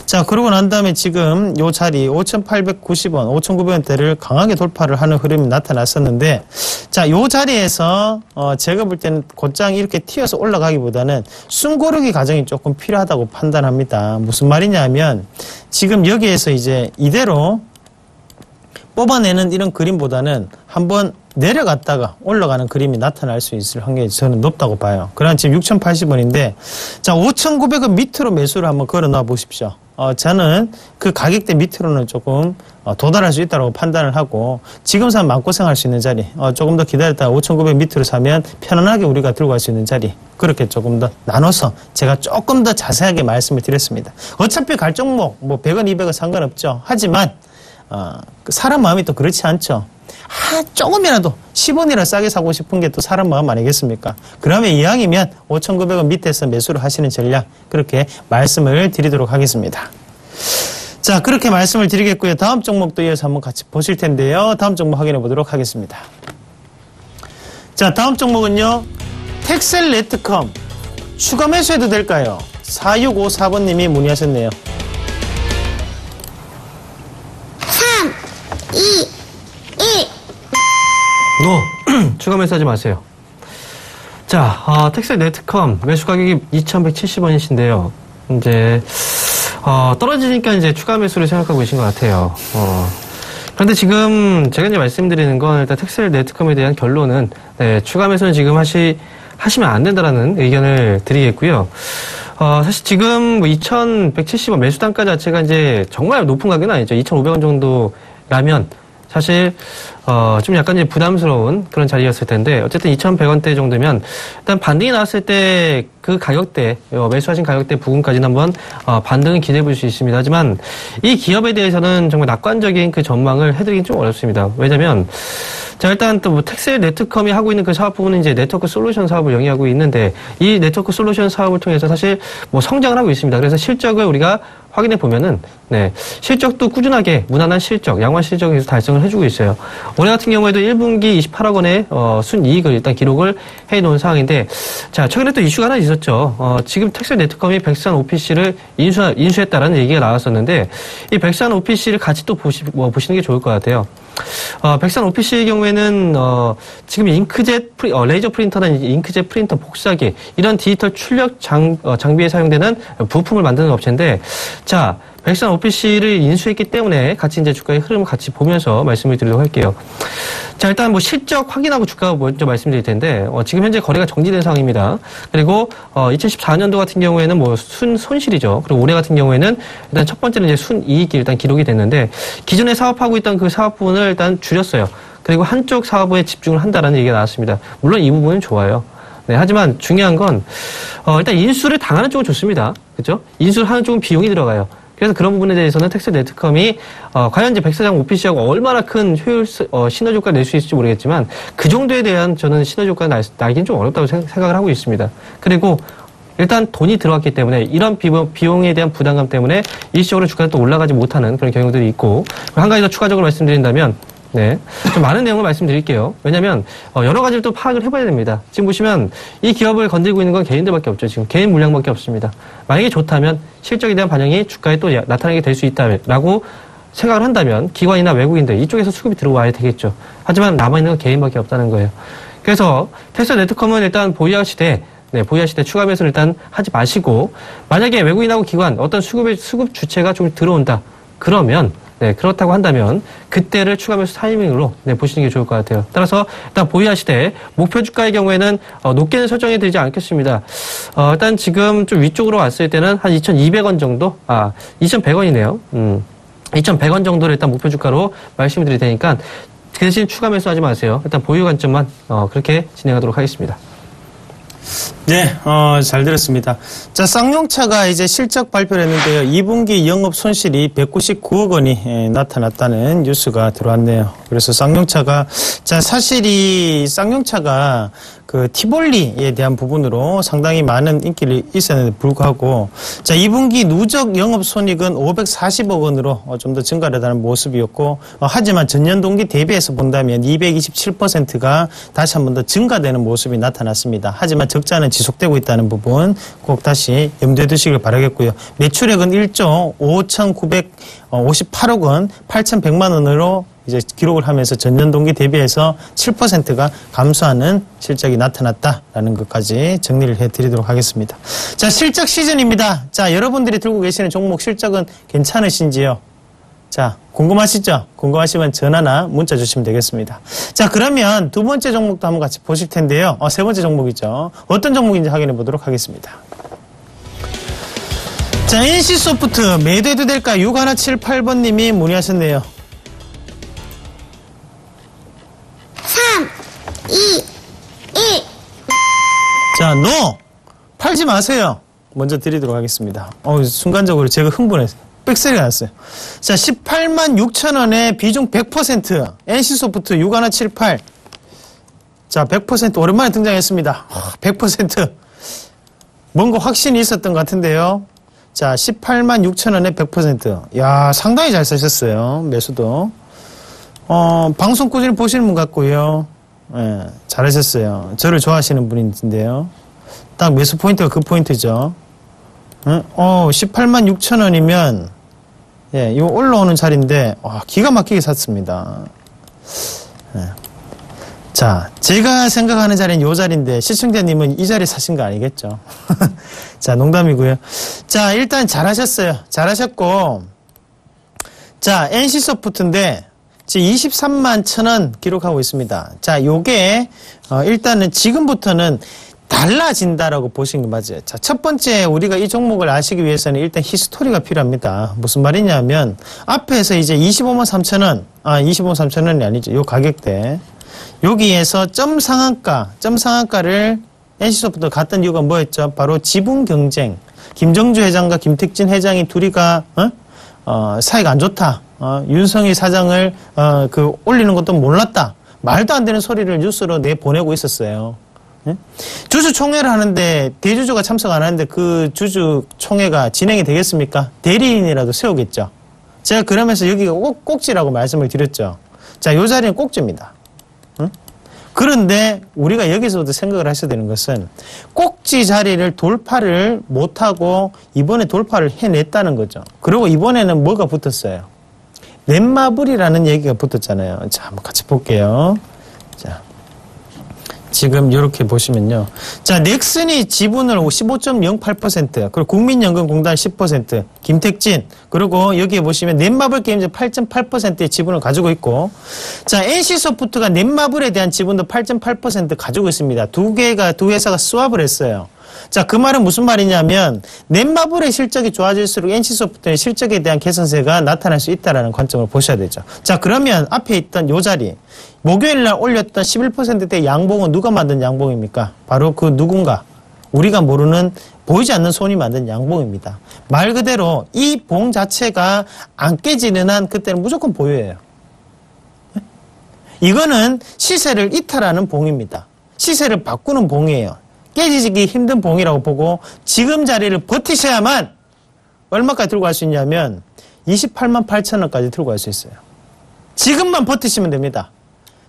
자, 그러고 난 다음에 지금 요 자리 5,890원, 5,900원대를 강하게 돌파를 하는 흐름이 나타났었는데 자, 요 자리에서 제가 볼 때는 곧장 이렇게 튀어서 올라가기보다는 숨고르기 과정이 조금 필요하다고 판단합니다. 무슨 말이냐 하면 지금 여기에서 이제 이대로 뽑아내는 이런 그림보다는 한번 내려갔다가 올라가는 그림이 나타날 수 있을 확률이 저는 높다고 봐요. 그러나 지금 6,080원인데 자, 5,900원 밑으로 매수를 한번 걸어 놔 보십시오. 저는 그 가격대 밑으로는 조금 도달할 수 있다고 판단을 하고 지금 사면 마음고생할 수 있는 자리 조금 더 기다렸다가 5,900 밑으로 사면 편안하게 우리가 들고 갈 수 있는 자리 그렇게 조금 더 나눠서 제가 조금 더 자세하게 말씀을 드렸습니다. 어차피 갈 종목 뭐 100원 200원 상관없죠. 하지만 사람 마음이 또 그렇지 않죠. 조금이라도 10원이라 싸게 사고 싶은 게 또 사람 마음 아니겠습니까? 그러면 이왕이면 5,900원 밑에서 매수를 하시는 전략 그렇게 말씀을 드리도록 하겠습니다. 자, 그렇게 말씀을 드리겠고요. 다음 종목도 이어서 한번 같이 보실 텐데요. 다음 종목 확인해 보도록 하겠습니다. 자, 다음 종목은요. 텍셀레트컴 추가 매수해도 될까요? 4654번님이 문의하셨네요. 3, 2, 1. 추가 매수하지 마세요. 자, 텍셀네트컴 매수 가격이 2,170원이신데요. 이제 떨어지니까 이제 추가 매수를 생각하고 계신 것 같아요. 그런데 지금 제가 이제 말씀드리는 건 일단 텍셀네트컴에 대한 결론은 추가 매수는 지금 하시면 안 된다라는 의견을 드리겠고요. 사실 지금 2,170원 매수 단가 자체가 이제 정말 높은 가격은 아니죠. 2,500원 정도라면 사실 좀 약간 이제 부담스러운 그런 자리였을 텐데 어쨌든 2,100원대 정도면 일단 반등이 나왔을 때 그 가격대 매수하신 가격대 부근까지는 한번 반등은 기대해 볼 수 있습니다. 하지만 이 기업에 대해서는 정말 낙관적인 그 전망을 해드리긴 좀 어렵습니다. 왜냐하면 자, 일단 또 뭐 텍셀네트컴이 하고 있는 그 사업 부분은 이제 네트워크 솔루션 사업을 영위하고 있는데 이 네트워크 솔루션 사업을 통해서 사실 뭐 성장을 하고 있습니다. 그래서 실적을 우리가 확인해 보면은 실적도 꾸준하게 무난한 실적, 양호한 실적을 계속 달성을 해주고 있어요. 올해 같은 경우에도 1분기 28억 원의 순이익을 일단 기록을 해놓은 상황인데 자, 최근에 또 이슈가 하나 있었죠. 지금 텍셀네트컴이 백산 OPC를 인수했다라는 얘기가 나왔었는데 이 백산 OPC를 같이 또 보시는 게 좋을 것 같아요. 백산 OPC의 경우에는 지금 잉크젯 레이저 프린터나 잉크젯 프린터 복사기 이런 디지털 출력 장비에 사용되는 부품을 만드는 업체인데 자, 백산 OPC를 인수했기 때문에 같이 이제 주가의 흐름을 같이 보면서 말씀을 드리도록 할게요. 자, 일단 뭐 실적 확인하고 주가 먼저 말씀드릴 텐데 지금 현재 거래가 정지된 상황입니다. 그리고 2014년도 같은 경우에는 뭐 손실이죠. 그리고 올해 같은 경우에는 일단 첫 번째는 이제 순이익이 일단 기록이 됐는데 기존에 사업하고 있던 그 사업 부분을 일단 줄였어요. 그리고 한쪽 사업에 집중을 한다라는 얘기가 나왔습니다. 물론 이 부분은 좋아요. 하지만 중요한 건 일단 인수를 당하는 쪽은 좋습니다. 그렇죠? 인수를 하는 쪽은 비용이 들어가요. 그래서 그런 부분에 대해서는 텍셀네트컴이 과연 이제 백사장 OPC하고 얼마나 큰 시너지 효과를 낼 수 있을지 모르겠지만 그 정도에 대한 저는 시너지 효과가 나기는 좀 어렵다고 생각을 하고 있습니다. 그리고 일단 돈이 들어갔기 때문에 이런 비용에 대한 부담감 때문에 일시적으로 주가가 또 올라가지 못하는 그런 경우들이 있고 한 가지 더 추가적으로 말씀드린다면 좀 많은 내용을 말씀드릴게요. 왜냐하면 여러 가지를 또 파악을 해봐야 됩니다. 지금 보시면 이 기업을 건들고 있는 건 개인들밖에 없죠. 지금 개인 물량밖에 없습니다. 만약에 좋다면 실적에 대한 반영이 주가에 또 나타나게 될 수 있다라고 생각을 한다면 기관이나 외국인들 이쪽에서 수급이 들어와야 되겠죠. 하지만 남아있는 건 개인밖에 없다는 거예요. 그래서 텍셀네트컴은 일단 보유하시되 추가 매수를 일단 하지 마시고 만약에 외국인하고 기관 어떤 수급 주체가 좀 들어온다. 그러면 그렇다고 한다면 그때를 추가 매수 타이밍으로 보시는 게 좋을 것 같아요. 따라서 일단 보유하시되 목표 주가의 경우에는 높게는 설정해 드리지 않겠습니다. 일단 지금 좀 위쪽으로 왔을 때는 한 2,200원 정도, 2,100원이네요. 2,100원 정도를 일단 목표 주가로 말씀을 드릴 테니까 그 대신 추가 매수하지 마세요. 일단 보유 관점만 그렇게 진행하도록 하겠습니다. 네, 잘 들었습니다. 자, 쌍용차가 이제 실적 발표를 했는데요. 2분기 영업 손실이 199억 원이 나타났다는 뉴스가 들어왔네요. 그래서 쌍용차가, 자, 사실 이 쌍용차가 그 티볼리에 대한 부분으로 상당히 많은 인기를 있었는데 불구하고, 자, 2분기 누적 영업손익은 540억 원으로 좀 더 증가를 하는 모습이었고, 하지만 전년 동기 대비해서 본다면 227%가 다시 한 번 더 증가되는 모습이 나타났습니다. 하지만 적자는 지속되고 있다는 부분 꼭 다시 염두에 두시길 바라겠고요. 매출액은 1조 5,958억 원, 8,100만 원으로 이제 기록을 하면서 전년 동기 대비해서 7%가 감소하는 실적이 나타났다라는 것까지 정리를 해드리도록 하겠습니다. 자, 실적 시즌입니다. 자, 여러분들이 들고 계시는 종목 실적은 괜찮으신지요? 자, 궁금하시죠? 궁금하시면 전화나 문자 주시면 되겠습니다. 자, 그러면 두 번째 종목도 한번 같이 보실 텐데요. 세 번째 종목이죠. 어떤 종목인지 확인해 보도록 하겠습니다. 자, NC소프트 매도해도 될까? 6178번님이 문의하셨네요. 3, 2, 1. 자, NO! 팔지 마세요. 먼저 드리도록 하겠습니다. 순간적으로 제가 흥분해서 빽소리가 났어요. 자, 18만 6천 원에 비중 100%. NC소프트 6178. 자, 100% 오랜만에 등장했습니다. 100%. 뭔가 확신이 있었던 것 같은데요. 자, 18만 6천 원에 100%. 야, 상당히 잘 사셨어요. 매수도. 방송 꾸준히 보시는 분 같고요. 예, 잘하셨어요. 저를 좋아하시는 분인데요. 딱 매수 포인트가 그 포인트죠. 18만 6천 원이면, 예, 이거 올라오는 자리인데, 기가 막히게 샀습니다. 예. 자, 제가 생각하는 자리는 이 자리인데, 시청자님은 이 자리 사신 거 아니겠죠? 자, 농담이고요. 자, 일단 잘하셨어요. 잘하셨고, 자, NC소프트인데, 지금 23만 1,000원 기록하고 있습니다. 자, 요게, 일단은 지금부터는 달라진다라고 보시는 게 맞아요. 자, 첫 번째 우리가 이 종목을 아시기 위해서는 일단 히스토리가 필요합니다. 무슨 말이냐면, 앞에서 이제 25만 3,000원, 25만 3,000원이 아니죠. 요 가격대. 여기에서 점 상한가를 NC소프트가 갔던 이유가 뭐였죠? 바로 지분 경쟁. 김정주 회장과 김택진 회장이 둘이가, 사이가 안 좋다. 윤성희 사장을, 올리는 것도 몰랐다. 말도 안 되는 소리를 뉴스로 내보내고 있었어요. 예? 주주총회를 하는데 대주주가 참석 안 하는데 그 주주총회가 진행이 되겠습니까? 대리인이라도 세우겠죠. 제가 그러면서 여기가 꼭지라고 말씀을 드렸죠. 자, 요 자리는 꼭지입니다. 응? 그런데 우리가 여기서부터 생각을 하셔야 되는 것은 꼭지 자리를 돌파를 못하고 이번에 돌파를 해냈다는 거죠. 그리고 이번에는 뭐가 붙었어요? 넷마블이라는 얘기가 붙었잖아요. 자, 한번 같이 볼게요. 자, 지금 이렇게 보시면요. 자, 넥슨이 지분을 15.08%, 그리고 국민연금공단 10%, 김택진, 그리고 여기에 보시면 넷마블 게임즈 8.8%의 지분을 가지고 있고, 자, NC소프트가 넷마블에 대한 지분도 8.8% 가지고 있습니다. 두 회사가 스왑을 했어요. 자, 그 말은 무슨 말이냐면 넷마블의 실적이 좋아질수록 NC소프트의 실적에 대한 개선세가 나타날 수 있다는 관점을 보셔야 되죠. 자, 그러면 앞에 있던 요 자리, 목요일날 올렸던 11%대 양봉은 누가 만든 양봉입니까? 바로 그 누군가, 우리가 모르는 보이지 않는 손이 만든 양봉입니다. 말 그대로 이 봉 자체가 안 깨지는 한 그때는 무조건 보유예요. 이거는 시세를 이탈하는 봉입니다. 시세를 바꾸는 봉이에요. 깨지기 힘든 봉이라고 보고 지금 자리를 버티셔야만 얼마까지 들고 갈 수 있냐면 28만 8천 원까지 들고 갈 수 있어요. 지금만 버티시면 됩니다.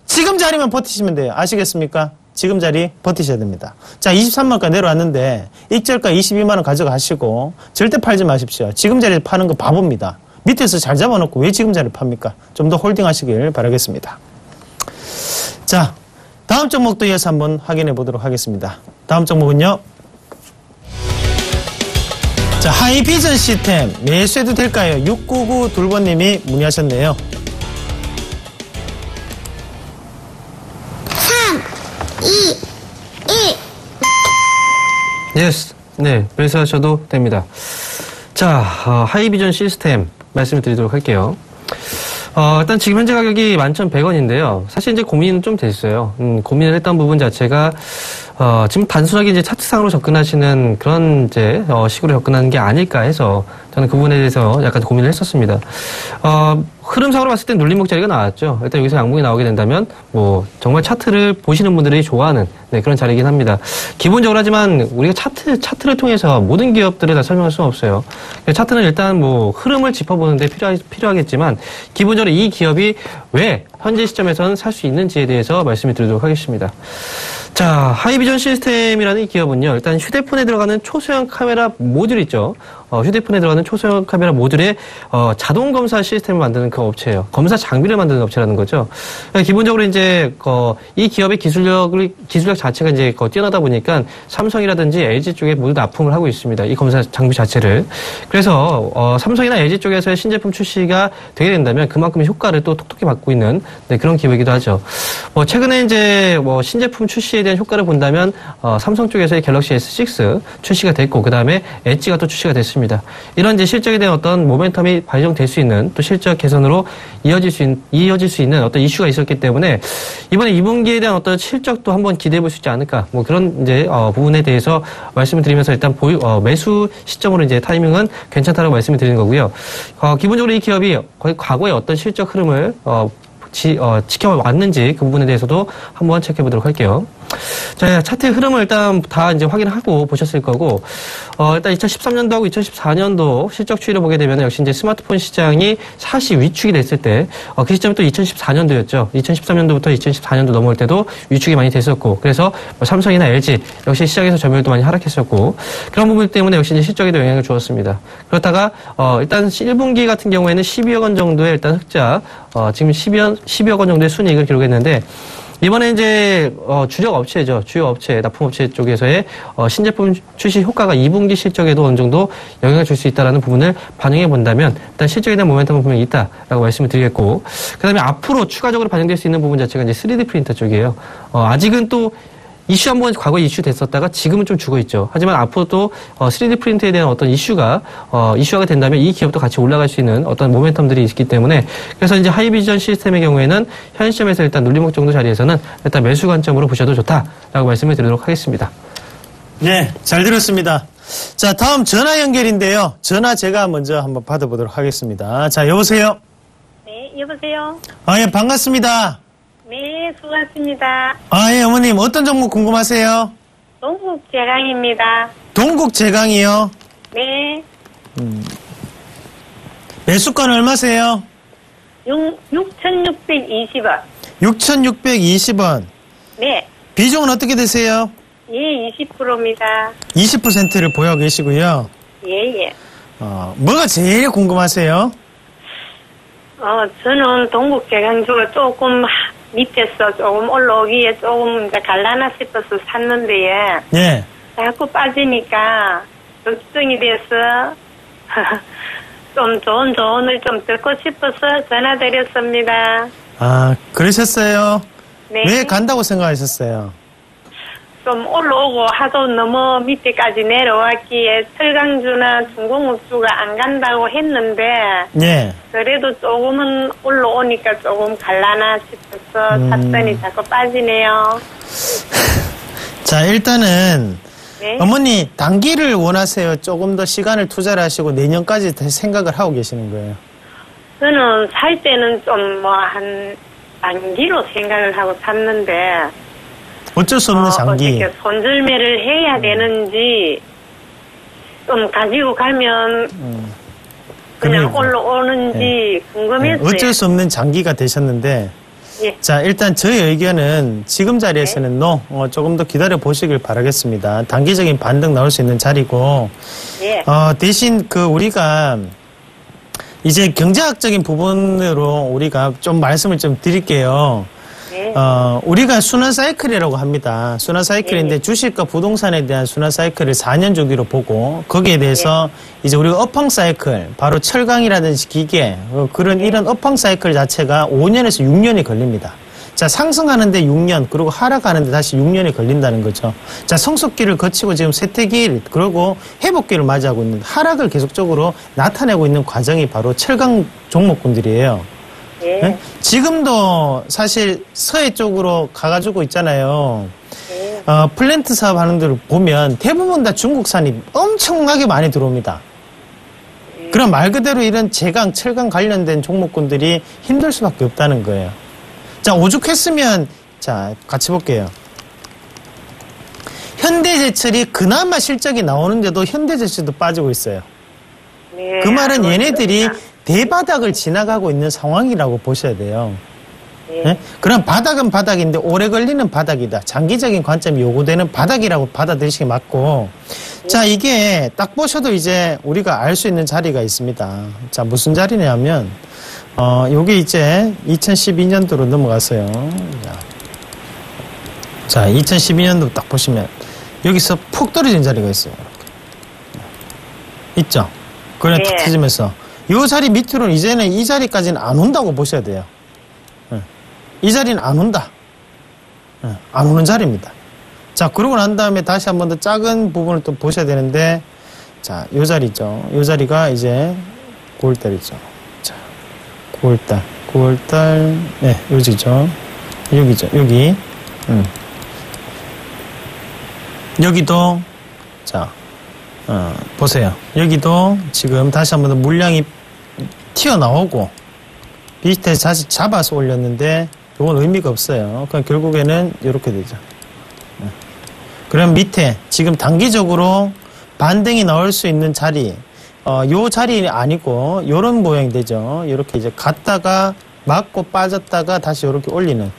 지금 자리만 버티시면 돼요. 아시겠습니까? 지금 자리 버티셔야 됩니다. 자, 23만원까지 내려왔는데 익절가 22만 원 가져가시고 절대 팔지 마십시오. 지금 자리에 파는 거 바보입니다. 밑에서 잘 잡아놓고 왜 지금 자리를 팝니까? 좀 더 홀딩 하시길 바라겠습니다. 자, 다음 종목도 이어서 한번 확인해 보도록 하겠습니다. 다음 종목은요. 자, 하이비전 시스템 매수해도 될까요? 699 둘번님이 문의하셨네요. 3, 2, 1. 예스. 네, 매수하셔도 됩니다. 자, 하이비전 시스템 말씀을 드리도록 할게요. 일단 지금 현재 가격이 11,100원인데요. 사실 이제 고민은 좀 됐어요. 고민을 했던 부분 자체가, 지금 단순하게 이제 차트상으로 접근하시는 그런 이제, 식으로 접근하는 게 아닐까 해서 저는 그 부분에 대해서 약간 고민을 했었습니다. 흐름상으로 봤을 때 눌림목 자리가 나왔죠. 일단 여기서 양봉이 나오게 된다면 뭐 정말 차트를 보시는 분들이 좋아하는 네, 그런 자리이긴 합니다. 기본적으로 하지만 우리가 차트를 통해서 모든 기업들을 다 설명할 수는 없어요. 차트는 일단 뭐 흐름을 짚어보는데 필요하겠지만 기본적으로 이 기업이 왜 현재 시점에서는 살 수 있는지에 대해서 말씀을 드리도록 하겠습니다. 자, 하이비전 시스템이라는 이 기업은요, 일단 휴대폰에 들어가는 초소형 카메라 모듈 있죠. 휴대폰에 들어가는 초소형 카메라 모듈의 자동 검사 시스템을 만드는 그 업체예요. 검사 장비를 만드는 업체라는 거죠. 기본적으로 이제 이 기업의 기술력 자체가 이제 뛰어나다 보니까 삼성이라든지 LG 쪽에 모두 납품을 하고 있습니다. 이 검사 장비 자체를. 그래서 삼성이나 LG 쪽에서의 신제품 출시가 되게 된다면 그만큼 효과를 또 톡톡히 받고 있는 네, 그런 기업이기도 하죠. 최근에 이제 신제품 출시에 대한 효과를 본다면 삼성 쪽에서의 갤럭시 S6 출시가 됐고 그 다음에 엣지가 또 출시가 됐습니다. 이런 이제 실적에 대한 어떤 모멘텀이 발정될 수 있는 또 실적 개선으로 이어질 수 있는 어떤 이슈가 있었기 때문에 이번에 2분기에 대한 어떤 실적도 한번 기대해 볼 수 있지 않을까 뭐 그런 이제 부분에 대해서 말씀을 드리면서 일단 매수 시점으로 이제 타이밍은 괜찮다라고 말씀을 드리는 거고요. 기본적으로 이 기업이 거의 과거의 어떤 실적 흐름을 지켜왔는지 그 부분에 대해서도 한번 체크해 보도록 할게요. 자, 차트의 흐름을 일단 다 이제 확인하고 보셨을 거고, 일단 2013년도하고 2014년도 실적 추이를 보게 되면 역시 이제 스마트폰 시장이 사시 위축이 됐을 때, 그 시점이 또 2014년도였죠. 2013년도부터 2014년도 넘어올 때도 위축이 많이 됐었고, 그래서 삼성이나 LG 역시 시장에서 점유율도 많이 하락했었고, 그런 부분 때문에 역시 이제 실적에도 영향을 주었습니다. 그렇다가, 일단 1분기 같은 경우에는 12억 원 정도의 일단 흑자, 지금 12억 원 정도의 순이익을 기록했는데, 이번에 이제 주력 업체죠. 주요 업체, 납품업체 쪽에서의 신제품 출시 효과가 2분기 실적에도 어느 정도 영향을 줄 수 있다는 부분을 반영해 본다면 일단 실적에 대한 모멘텀은 분명히 있다라고 말씀을 드리겠고 그다음에 앞으로 추가적으로 반영될 수 있는 부분 자체가 이제 3D 프린터 쪽이에요. 아직은 또 이슈 한번 과거에 이슈 됐었다가 지금은 좀 죽어 있죠. 하지만 앞으로 또 3D 프린트에 대한 어떤 이슈가 된다면 이 기업도 같이 올라갈 수 있는 어떤 모멘텀들이 있기 때문에 그래서 이제 하이비전 시스템의 경우에는 현 시점에서 일단 눌림목 정도 자리에서는 일단 매수 관점으로 보셔도 좋다라고 말씀을 드리도록 하겠습니다. 네, 잘 들었습니다. 자, 다음 전화 연결인데요. 전화 제가 먼저 한번 받아보도록 하겠습니다. 자, 여보세요? 네, 여보세요? 예, 반갑습니다. 네, 수고하십니다. 예, 어머님, 어떤 종목 궁금하세요? 동국 제강입니다. 동국 제강이요? 네. 매수권 얼마세요? 6,620원. 6,620원. 네. 비중은 어떻게 되세요? 예, 20%입니다. 20%를 보유하고 계시고요. 예, 예. 뭐가 제일 궁금하세요? 저는 동국 제강 쪽을 조금 밑에서 조금 올라오기에 조금 갈라나 싶어서 샀는데, 예. 자꾸 빠지니까 걱정이 돼서 좀 좋은 조언을 좀 듣고 싶어서 전화드렸습니다. 그러셨어요? 네. 왜 간다고 생각하셨어요? 좀 올라오고 하도 너무 밑에까지 내려왔기에 철강주나 중공업주가 안 간다고 했는데 예. 그래도 조금은 올라오니까 조금 갈라나 싶어서 샀더니 자꾸 빠지네요. 자, 일단은 네. 어머니 단기를 원하세요? 조금 더 시간을 투자를 하시고 내년까지 생각을 하고 계시는 거예요? 저는 살 때는 좀 한 단기로 생각을 하고 샀는데 어쩔 수 없는 장기. 어떻게 손절매를 해야 되는지 좀 가지고 가면 그냥 올라오는지 궁금했어요. 어쩔 수 없는 장기가 되셨는데 예. 자, 일단 저희 의견은 지금 자리에서는 조금 더 기다려 보시길 바라겠습니다. 단기적인 반등 나올 수 있는 자리고 예. 대신 우리가 이제 경제학적인 부분으로 우리가 좀 말씀을 좀 드릴게요. 네. 우리가 순환 사이클이라고 합니다. 순환 사이클인데 네. 주식과 부동산에 대한 순환 사이클을 4년 주기로 보고 거기에 대해서 이제 우리가 업황 사이클, 바로 철강이라든지 기계, 이런 업황 사이클 자체가 5년에서 6년이 걸립니다. 자, 상승하는데 6년, 그리고 하락하는데 다시 6년이 걸린다는 거죠. 자, 성숙기를 거치고 지금 쇠퇴기, 그리고 회복기를 맞이하고 있는 하락을 계속적으로 나타내고 있는 과정이 바로 철강 종목군들이에요. 예. 네? 지금도 사실 서해 쪽으로 가가지고 있잖아요. 예. 플랜트 사업 하는 데를 보면 대부분 다 중국산이 엄청나게 많이 들어옵니다. 그럼 말 그대로 이런 제강, 철강 관련된 종목군들이 힘들 수밖에 없다는 거예요. 자, 오죽했으면, 자, 같이 볼게요. 현대제철이 그나마 실적이 나오는데도 현대제철도 빠지고 있어요. 네. 그 말은 얘네들이 그렇구나. 대바닥을 지나가고 있는 상황이라고 보셔야 돼요. 네. 네? 그럼 바닥은 바닥인데 오래 걸리는 바닥이다. 장기적인 관점이 요구되는 바닥이라고 받아들이시기 맞고, 자, 이게 딱 보셔도 이제 우리가 알 수 있는 자리가 있습니다. 자, 무슨 자리냐면, 요게 이제 2012년도로 넘어갔어요. 자, 2012년도 딱 보시면, 여기서 푹 떨어진 자리가 있어요. 있죠? 그래, 툭 터지면서. 요 자리 밑으로는 이제는 이 자리까지는 안 온다고 보셔야 돼요. 이 자리는 안 온다. 안 오는 자리입니다. 자, 그러고 난 다음에 다시 한 번 더 작은 부분을 또 보셔야 되는데, 자, 요 자리죠. 요 자리가 이제 9월달이죠. 자, 9월달, 네, 요지죠. 여기죠, 여기. 여기도, 자, 보세요. 여기도 지금 다시 한 번 더 물량이 튀어나오고, 비슷해 다시 잡아서 올렸는데, 이건 의미가 없어요. 그럼 결국에는 이렇게 되죠. 그럼 밑에 지금 단기적으로 반등이 나올 수 있는 자리, 요 자리 아니고 요런 모양이 되죠. 이렇게 이제 갔다가 맞고 빠졌다가 다시 이렇게 올리는.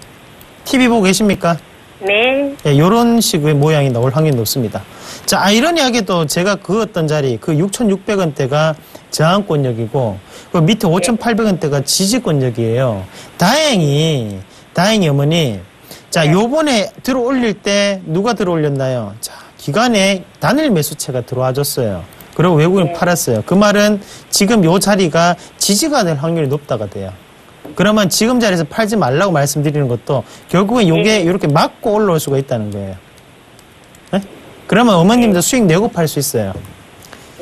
TV 보고 계십니까? 네. 예, 요런 식의 모양이 나올 확률이 높습니다. 자, 아이러니하게도 제가 그었던 자리, 그 6,600원대가 저항권역이고, 그 밑에 5,800원대가 지지권역이에요. 다행히 어머니, 자, 요번에 들어 올릴 때 누가 들어 올렸나요? 자, 기관에 단일 매수체가 들어와 줬어요. 그리고 외국인 팔았어요. 그 말은 지금 요 자리가 지지가 될 확률이 높다가 돼요. 그러면 지금 자리에서 팔지 말라고 말씀드리는 것도 결국엔 요게 이렇게 맞고 올라올 수가 있다는 거예요. 네? 그러면 어머님도 수익 내고 팔 수 있어요.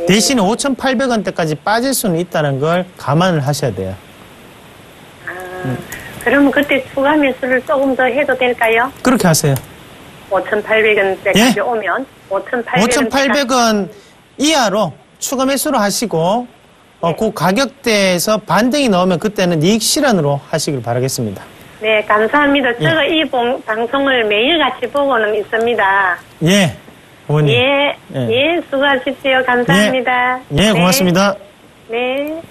대신에 5,800원대까지 빠질 수는 있다는 걸 감안을 하셔야 돼요. 그러면 그때 추가 매수를 조금 더 해도 될까요? 그렇게 하세요. 5,800원대까지 예? 오면 5,800원 이하로 추가 매수를 하시고 그 가격대에서 반등이 나오면 그때는 이익 실현으로 하시길 바라겠습니다. 네, 감사합니다. 제가 이 방송을 매일 같이 보고는 있습니다. 예, 어머니. 예, 수고하십시오. 감사합니다. 예, 고맙습니다. 네.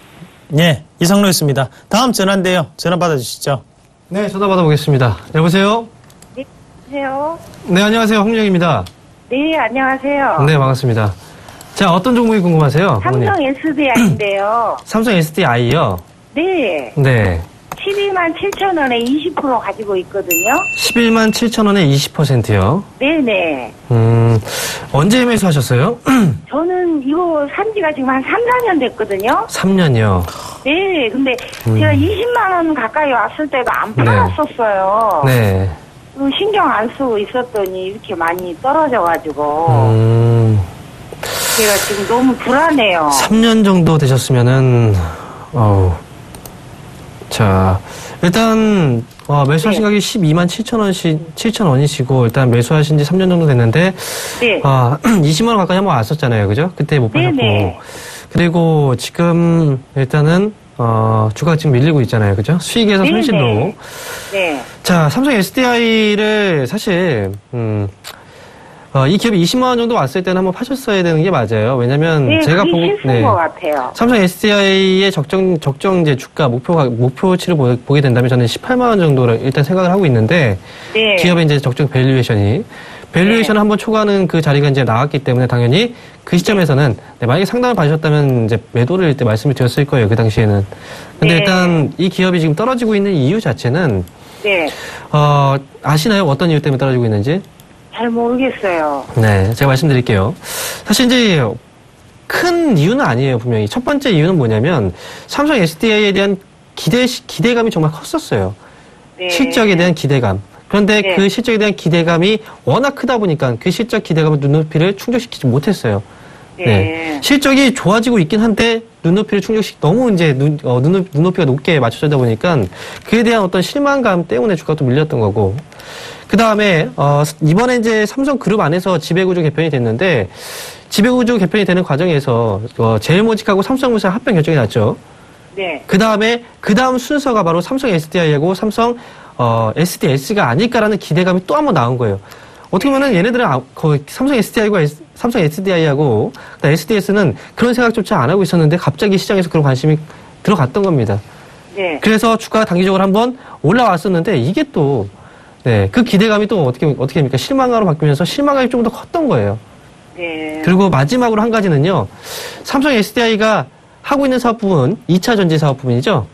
예, 이상로였습니다. 다음 전화인데요. 전화 받아주시죠. 네, 전화 받아보겠습니다. 여보세요? 네, 안녕하세요. 네, 안녕하세요. 홍영입니다. 네, 안녕하세요. 네, 반갑습니다. 자, 어떤 종목이 궁금하세요? 삼성 SDI인데요. 삼성 SDI요? 네. 네. 12만 7천 원에 20% 가지고 있거든요. 11만 7천 원에 20%요? 네네. 언제 매수하셨어요? 저는 이거 산 지가 지금 한 3, 4년 됐거든요. 3년이요. 네, 근데 제가 20만 원 가까이 왔을 때도 안 팔았었어요. 네. 신경 안 쓰고 있었더니 이렇게 많이 떨어져가지고 제가 지금 너무 불안해요. 3년 정도 되셨으면은, 자, 일단, 매수하신 가격이 12만 7천 원이시고, 일단 매수하신 지 3년 정도 됐는데, 네. 20만 원 가까이 한번 왔었잖아요. 그죠? 그때 못 파셨고. 네네. 그리고 지금, 일단은, 주가가 지금 밀리고 있잖아요. 그죠? 수익에서 네네. 손실로. 네. 자, 삼성 SDI를 사실, 이 기업이 20만 원 정도 왔을 때는 한번 파셨어야 되는 게 맞아요. 왜냐면 네, 제가 그게 보고 실수인 것 같아요. 삼성 SDI의 적정 이제 주가 목표치를 보게 된다면 저는 18만 원 정도를 일단 생각을 하고 있는데 네. 기업의 이제 적정 밸류에이션을 한번 초과하는 그 자리가 이제 나왔기 때문에 당연히 그 시점에서는 만약에 상담을 받으셨다면 이제 매도를 이때 말씀을 드렸을 거예요. 그 당시에는. 근데 네. 일단 이 기업이 지금 떨어지고 있는 이유 자체는 네. 아시나요? 어떤 이유 때문에 떨어지고 있는지? 잘 모르겠어요. 네, 제가 말씀드릴게요. 사실 이제 큰 이유는 아니에요, 분명히. 첫 번째 이유는 뭐냐면 삼성 SDI에 대한 기대감이 정말 컸었어요. 네. 실적에 대한 기대감. 그런데 네. 그 실적에 대한 기대감이 워낙 크다 보니까 그 실적 기대감을 눈높이를 충족시키지 못했어요. 네. 실적이 좋아지고 있긴 한데 눈높이를 너무 이제 눈높이가 높게 맞춰지다 보니까 그에 대한 어떤 실망감 때문에 주가가 또 밀렸던 거고. 그 다음에 이번에 이제 삼성그룹 안에서 지배구조 개편이 됐는데 지배구조 개편이 되는 과정에서 제일모직하고 삼성물산 합병 결정이 났죠. 네. 그 다음 순서가 바로 삼성 SDI하고 삼성 SDS가 아닐까라는 기대감이 또 한 번 나온 거예요. 어떻게 보면 얘네들은 삼성 삼성 SDI하고 SDS는 그런 생각조차 안 하고 있었는데 갑자기 시장에서 그런 관심이 들어갔던 겁니다. 네. 그래서 주가가 단기적으로 한번 올라왔었는데 이게 또 네, 그 기대감이 또 어떻게 됩니까? 실망감으로 바뀌면서 실망감이 좀 더 컸던 거예요. 네. 그리고 마지막으로 한 가지는요. 삼성 SDI가 하고 있는 사업 부분, 2차 전지 사업 부분이죠.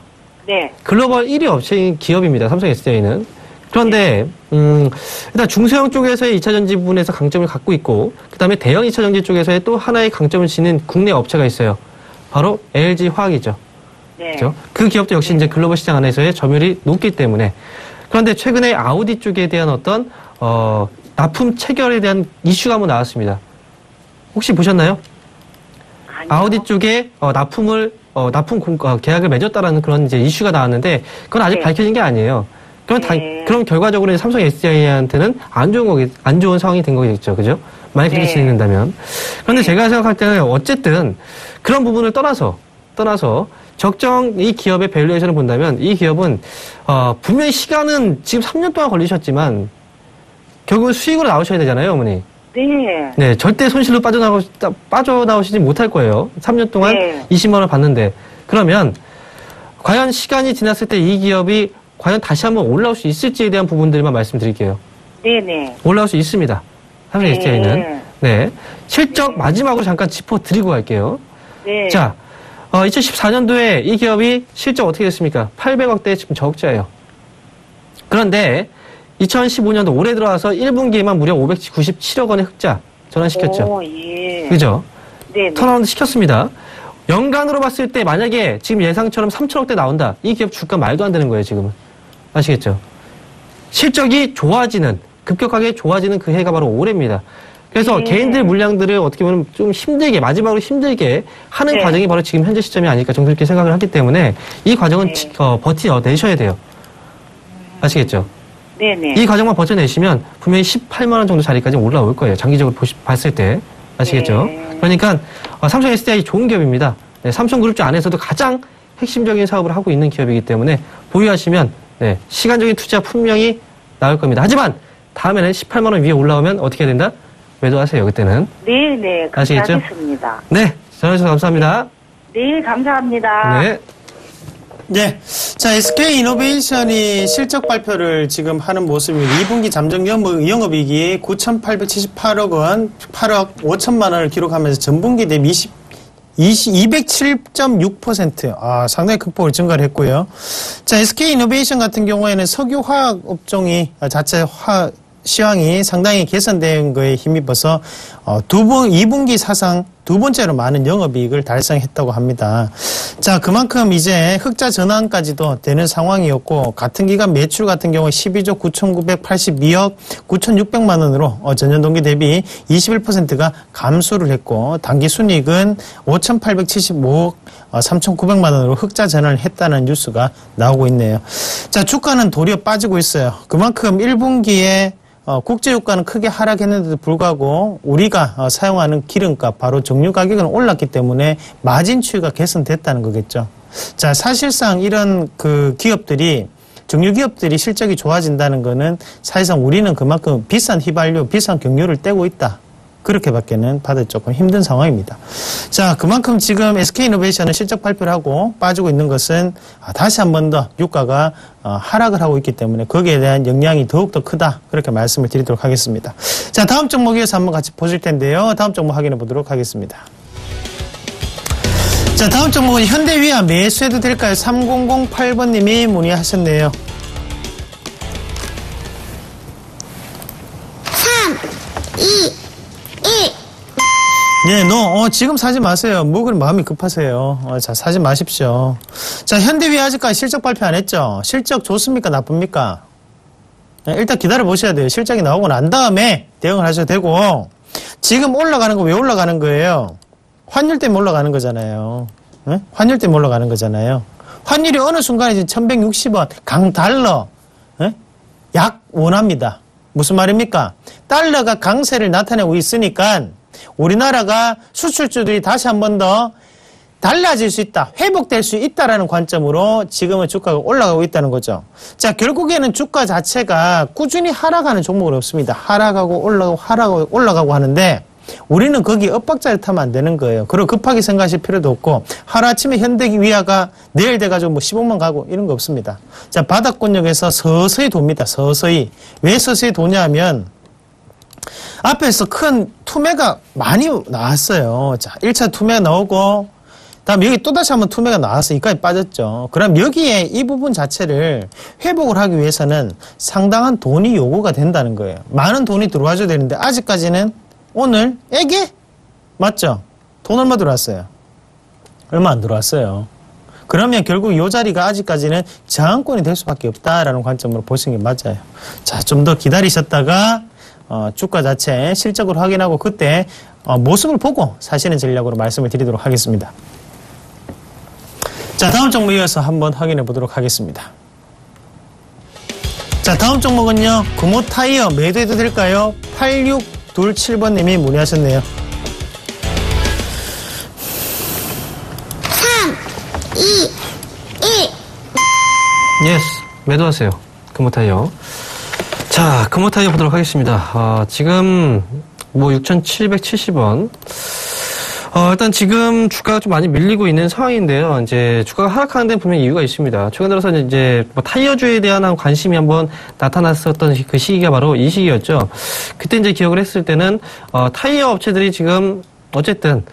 네. 글로벌 1위 업체인 기업입니다. 삼성 SDI는. 그런데 일단 중소형 쪽에서의 2차 전지 부분에서 강점을 갖고 있고 그다음에 대형 2차 전지 쪽에서의 또 하나의 강점을 지닌 국내 업체가 있어요. 바로 LG 화학이죠. 네. 그렇죠? 그 기업도 역시 이제 글로벌 시장 안에서의 점유율이 높기 때문에 그런데 최근에 아우디 쪽에 대한 어떤 납품 체결에 대한 이슈가 한번 나왔습니다. 혹시 보셨나요? 아니요. 아우디 쪽에 납품 계약을 맺었다라는 그런 이제 이슈가 나왔는데 그건 아직 네. 밝혀진 게 아니에요. 그럼 결과적으로 삼성 SDI한테는 안 좋은 상황이 된 거겠죠, 그죠? 만약 그렇게 네. 진행된다면. 그런데 제가 생각할 때는 어쨌든 그런 부분을 떠나서 적정 이 기업의 밸류에이션을 본다면 이 기업은 분명히 시간은 지금 3년 동안 걸리셨지만 결국은 수익으로 나오셔야 되잖아요, 어머니. 네. 네, 절대 손실로 빠져나오시지 못할 거예요. 3년 동안 네. 20만 원 받는데. 그러면 과연 시간이 지났을 때 이 기업이 과연 다시 한번 올라올 수 있을지에 대한 부분들만 말씀드릴게요. 네네. 올라올 수 있습니다. 삼성 네. SDI는. 네. 실적 마지막으로 잠깐 짚어드리고 갈게요. 네. 자, 2014년도에 이 기업이 실적 어떻게 됐습니까? 800억대 지금 저흑자예요. 그런데 2015년도 올해 들어와서 1분기에만 무려 597억 원의 흑자 전환시켰죠. 오, 예. 그죠? 네네. 턴어라운드 시켰습니다. 연간으로 봤을 때 만약에 지금 예상처럼 3천억대 나온다. 이 기업 주가 말도 안 되는 거예요, 지금은. 아시겠죠? 실적이 급격하게 좋아지는 그 해가 바로 올해입니다. 그래서 개인들 물량들을 어떻게 보면 좀 마지막으로 힘들게 하는 네. 과정이 바로 지금 현재 시점이 아닐까 정도 이렇게 생각을 하기 때문에 이 과정은 버텨내셔야 돼요. 아시겠죠? 네네. 이 과정만 버텨내시면 분명히 18만 원 정도 자리까지 올라올 거예요. 장기적으로 봤을 때. 아시겠죠? 네. 그러니까 삼성 SDI 좋은 기업입니다. 네, 삼성그룹주 안에서도 가장 핵심적인 사업을 하고 있는 기업이기 때문에 보유하시면 네, 시간적인 투자 분명히 나올 겁니다. 하지만 다음에는 18만 원 위에 올라오면 어떻게 해야 된다? 매도하세요. 그때는. 네네. 아시겠죠? 하겠습니다. 네. 전화주셔서 감사합니다. 네, 감사합니다. 네. 네. 자, SK이노베이션이 실적 발표를 지금 하는 모습입니다. 2분기 잠정 영업이익이 9,878억 원, 8억 5천만 원을 기록하면서 전분기 대비 207.6%. 상당히 극복을 증가를 했고요. 자, SK이노베이션 같은 경우에는 석유화학 업종이 자체 시황이 상당히 개선된 거에 힘입어서 2분기 사상 두 번째로 많은 영업이익을 달성했다고 합니다. 자, 그만큼 이제 흑자 전환까지도 되는 상황이었고 같은 기간 매출 같은 경우 12조 9,982억 9,600만 원으로 전년 동기 대비 21%가 감소를 했고 단기 순이익은 5,875억 3,900만 원으로 흑자 전환을 했다는 뉴스가 나오고 있네요. 자, 주가는 도리어 빠지고 있어요. 그만큼 1분기에 국제유가는 크게 하락했는데도 불구하고 우리가 사용하는 기름값 바로 정유 가격은 올랐기 때문에 마진 추이가 개선됐다는 거겠죠. 자, 사실상 이런 기업들이 정유 기업들이 실적이 좋아진다는 거는 사실상 우리는 그만큼 비싼 휘발유, 비싼 경유를 떼고 있다. 그렇게밖에는 받을 조금 힘든 상황입니다. 자, 그만큼 지금 SK이노베이션은 실적 발표를 하고 빠지고 있는 것은 다시 한 번 더 유가가 하락을 하고 있기 때문에 거기에 대한 영향이 더욱더 크다. 그렇게 말씀을 드리도록 하겠습니다. 자, 다음 종목에서 한번 같이 보실 텐데요. 다음 종목 확인해 보도록 하겠습니다. 자, 다음 종목은 현대위아 매수해도 될까요? 3008번님이 문의하셨네요. 3, 2, 1. 네, 지금 사지 마세요. 뭐 그리 마음이 급하세요. 자, 사지 마십시오. 자, 현대위아 아직까지 실적 발표 안 했죠? 실적 좋습니까? 나쁩니까? 네, 일단 기다려 보셔야 돼요. 실적이 나오고 난 다음에 대응을 하셔도 되고, 지금 올라가는 거 왜 올라가는 거예요? 환율 때문에 올라가는 거잖아요. 네? 환율 때문에 올라가는 거잖아요. 환율이 어느 순간에 지금 1160원, 강달러, 네? 약 원화입니다. 무슨 말입니까? 달러가 강세를 나타내고 있으니까 우리나라가 수출주들이 다시 한 번 더 달라질 수 있다, 회복될 수 있다라는 관점으로 지금은 주가가 올라가고 있다는 거죠. 자, 결국에는 주가 자체가 꾸준히 하락하는 종목은 없습니다. 하락하고 올라가고 하는데 우리는 거기 엇박자를 타면 안 되는 거예요. 그리고 급하게 생각하실 필요도 없고 하루아침에 현대기아가 내일 돼가지고 뭐 15만 가고 이런 거 없습니다. 자, 바닥권역에서 서서히 돕니다. 서서히. 왜 서서히 도냐 하면 앞에서 큰 투매가 많이 나왔어요. 자, 1차 투매가 나오고 다음 여기 또다시 한번 투매가 나와서 여기까지 빠졌죠. 그럼 여기에 이 부분 자체를 회복을 하기 위해서는 상당한 돈이 요구가 된다는 거예요. 많은 돈이 들어와줘야 되는데 아직까지는 오늘 애게 맞죠? 돈 얼마 들어왔어요? 얼마 안 들어왔어요. 그러면 결국 이 자리가 아직까지는 저항권이 될 수밖에 없다라는 관점으로 보시는 게 맞아요. 자, 좀 더 기다리셨다가 주가 자체 실적을 확인하고 그때 모습을 보고 사시는 전략으로 말씀을 드리도록 하겠습니다. 자, 다음 종목 이어서 한번 확인해 보도록 하겠습니다. 자, 다음 종목은요, 금호타이어 매도해도 될까요? 8627번님이 문의하셨네요. 3, 2, 1. 예스, 매도하세요. 금호타이어. 자, 금호타이어 보도록 하겠습니다. 지금 뭐 6,770원. 일단 지금 주가가 좀 많이 밀리고 있는 상황인데요. 이제 주가가 하락하는 데는 분명히 이유가 있습니다. 최근 들어서 이제 뭐 타이어주에 대한 관심이 한번 나타났었던 그 시기가 바로 이 시기였죠. 그때 이제 기억을 했을 때는 타이어 업체들이 지금 어쨌든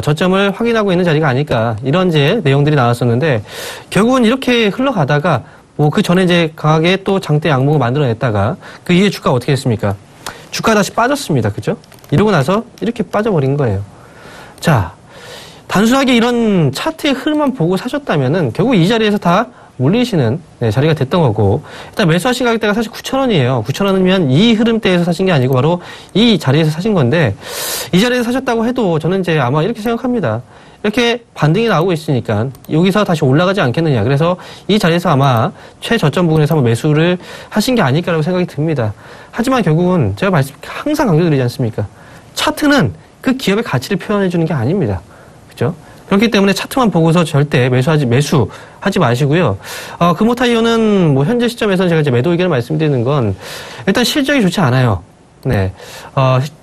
저점을 확인하고 있는 자리가 아닐까 이런 이제 내용들이 나왔었는데 결국은 이렇게 흘러가다가 뭐 그 전에 이제 강하게 또 장대 양봉을 만들어냈다가 그 이후에 주가가 어떻게 됐습니까? 주가가 다시 빠졌습니다. 그죠? 이러고 나서 이렇게 빠져버린 거예요. 자, 단순하게 이런 차트의 흐름만 보고 사셨다면은 결국 이 자리에서 다 물리시는 자리가 됐던 거고, 일단 매수하신 가격대가 사실 9,000원이에요. 9,000원이면 이 흐름대에서 사신 게 아니고 바로 이 자리에서 사신 건데, 이 자리에서 사셨다고 해도 저는 이제 아마 이렇게 생각합니다. 이렇게 반등이 나오고 있으니까 여기서 다시 올라가지 않겠느냐. 그래서 이 자리에서 아마 최저점 부분에서 한번 매수를 하신 게 아닐까라고 생각이 듭니다. 하지만 결국은 제가 항상 강조드리지 않습니까? 차트는 그 기업의 가치를 표현해 주는 게 아닙니다. 그죠? 그렇기 때문에 차트만 보고서 절대 매수하지 마시고요. 금호타이어는 뭐 현재 시점에서는 제가 이제 매도 의견을 말씀드리는 건 일단 실적이 좋지 않아요. 네.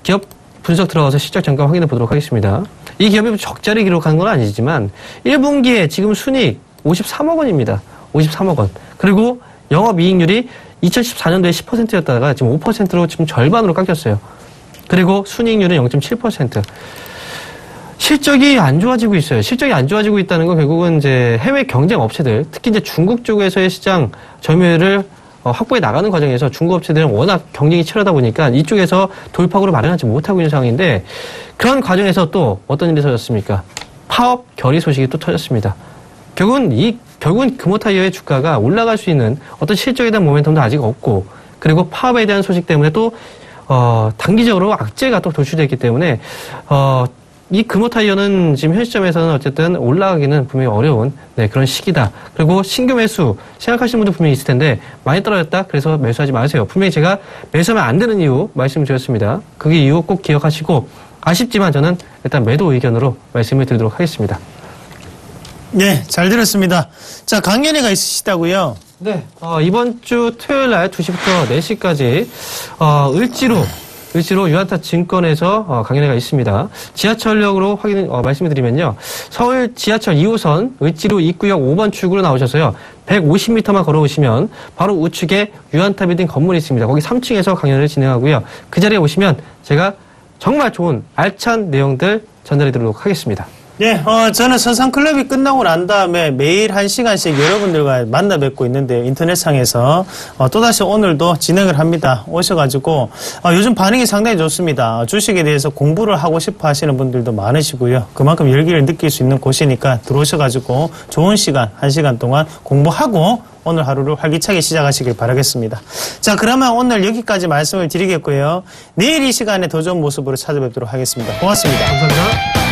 기업 분석 들어가서 실적 잠깐 확인해 보도록 하겠습니다. 이 기업이 적자를 기록한 건 아니지만 1분기에 지금 순이익 53억 원입니다. 53억 원. 그리고 영업이익률이 2014년도에 10%였다가 지금 5%로 지금 절반으로 깎였어요. 그리고 순이익률은 0.7%. 실적이 안 좋아지고 있어요. 실적이 안 좋아지고 있다는 건 결국은 이제 해외 경쟁 업체들, 특히 이제 중국 쪽에서의 시장 점유율을 확보해 나가는 과정에서 중국 업체들은 워낙 경쟁이 치열하다 보니까 이쪽에서 돌파구를 마련하지 못하고 있는 상황인데 그런 과정에서 또 어떤 일이 터졌습니까? 파업 결의 소식이 또 터졌습니다. 결국은 금호타이어의 주가가 올라갈 수 있는 어떤 실적에 대한 모멘텀도 아직 없고 그리고 파업에 대한 소식 때문에 또 단기적으로 악재가 또 도출됐기 때문에 이 금호타이어는 지금 현 시점에서는 어쨌든 올라가기는 분명히 어려운 그런 시기다. 그리고 신규 매수 생각하시는 분도 분명히 있을 텐데 많이 떨어졌다. 그래서 매수하지 마세요. 분명히 제가 매수하면 안 되는 이유 말씀을 드렸습니다. 그 이유 꼭 기억하시고 아쉽지만 저는 일단 매도 의견으로 말씀을 드리도록 하겠습니다. 네, 잘 들었습니다. 자, 강연회가 있으시다고요? 네, 이번 주 토요일 날 2시부터 4시까지 을지로 유안타 증권에서 강연회가 있습니다. 지하철역으로 말씀을 드리면요. 서울 지하철 2호선 을지로 입구역 5번 출구로 나오셔서요. 150m만 걸어오시면 바로 우측에 유안타 빌딩 건물이 있습니다. 거기 3층에서 강연을 진행하고요. 그 자리에 오시면 제가 정말 좋은 알찬 내용들 전달해 드리도록 하겠습니다. 네, 저는 서산클럽이 끝나고 난 다음에 매일 1시간씩 여러분들과 만나 뵙고 있는데요. 인터넷상에서. 또다시 오늘도 진행을 합니다. 오셔가지고, 요즘 반응이 상당히 좋습니다. 주식에 대해서 공부를 하고 싶어 하시는 분들도 많으시고요. 그만큼 열기를 느낄 수 있는 곳이니까 들어오셔가지고 좋은 시간, 1시간 동안 공부하고 오늘 하루를 활기차게 시작하시길 바라겠습니다. 자, 그러면 오늘 여기까지 말씀을 드리겠고요. 내일 이 시간에 더 좋은 모습으로 찾아뵙도록 하겠습니다. 고맙습니다. 감사합니다.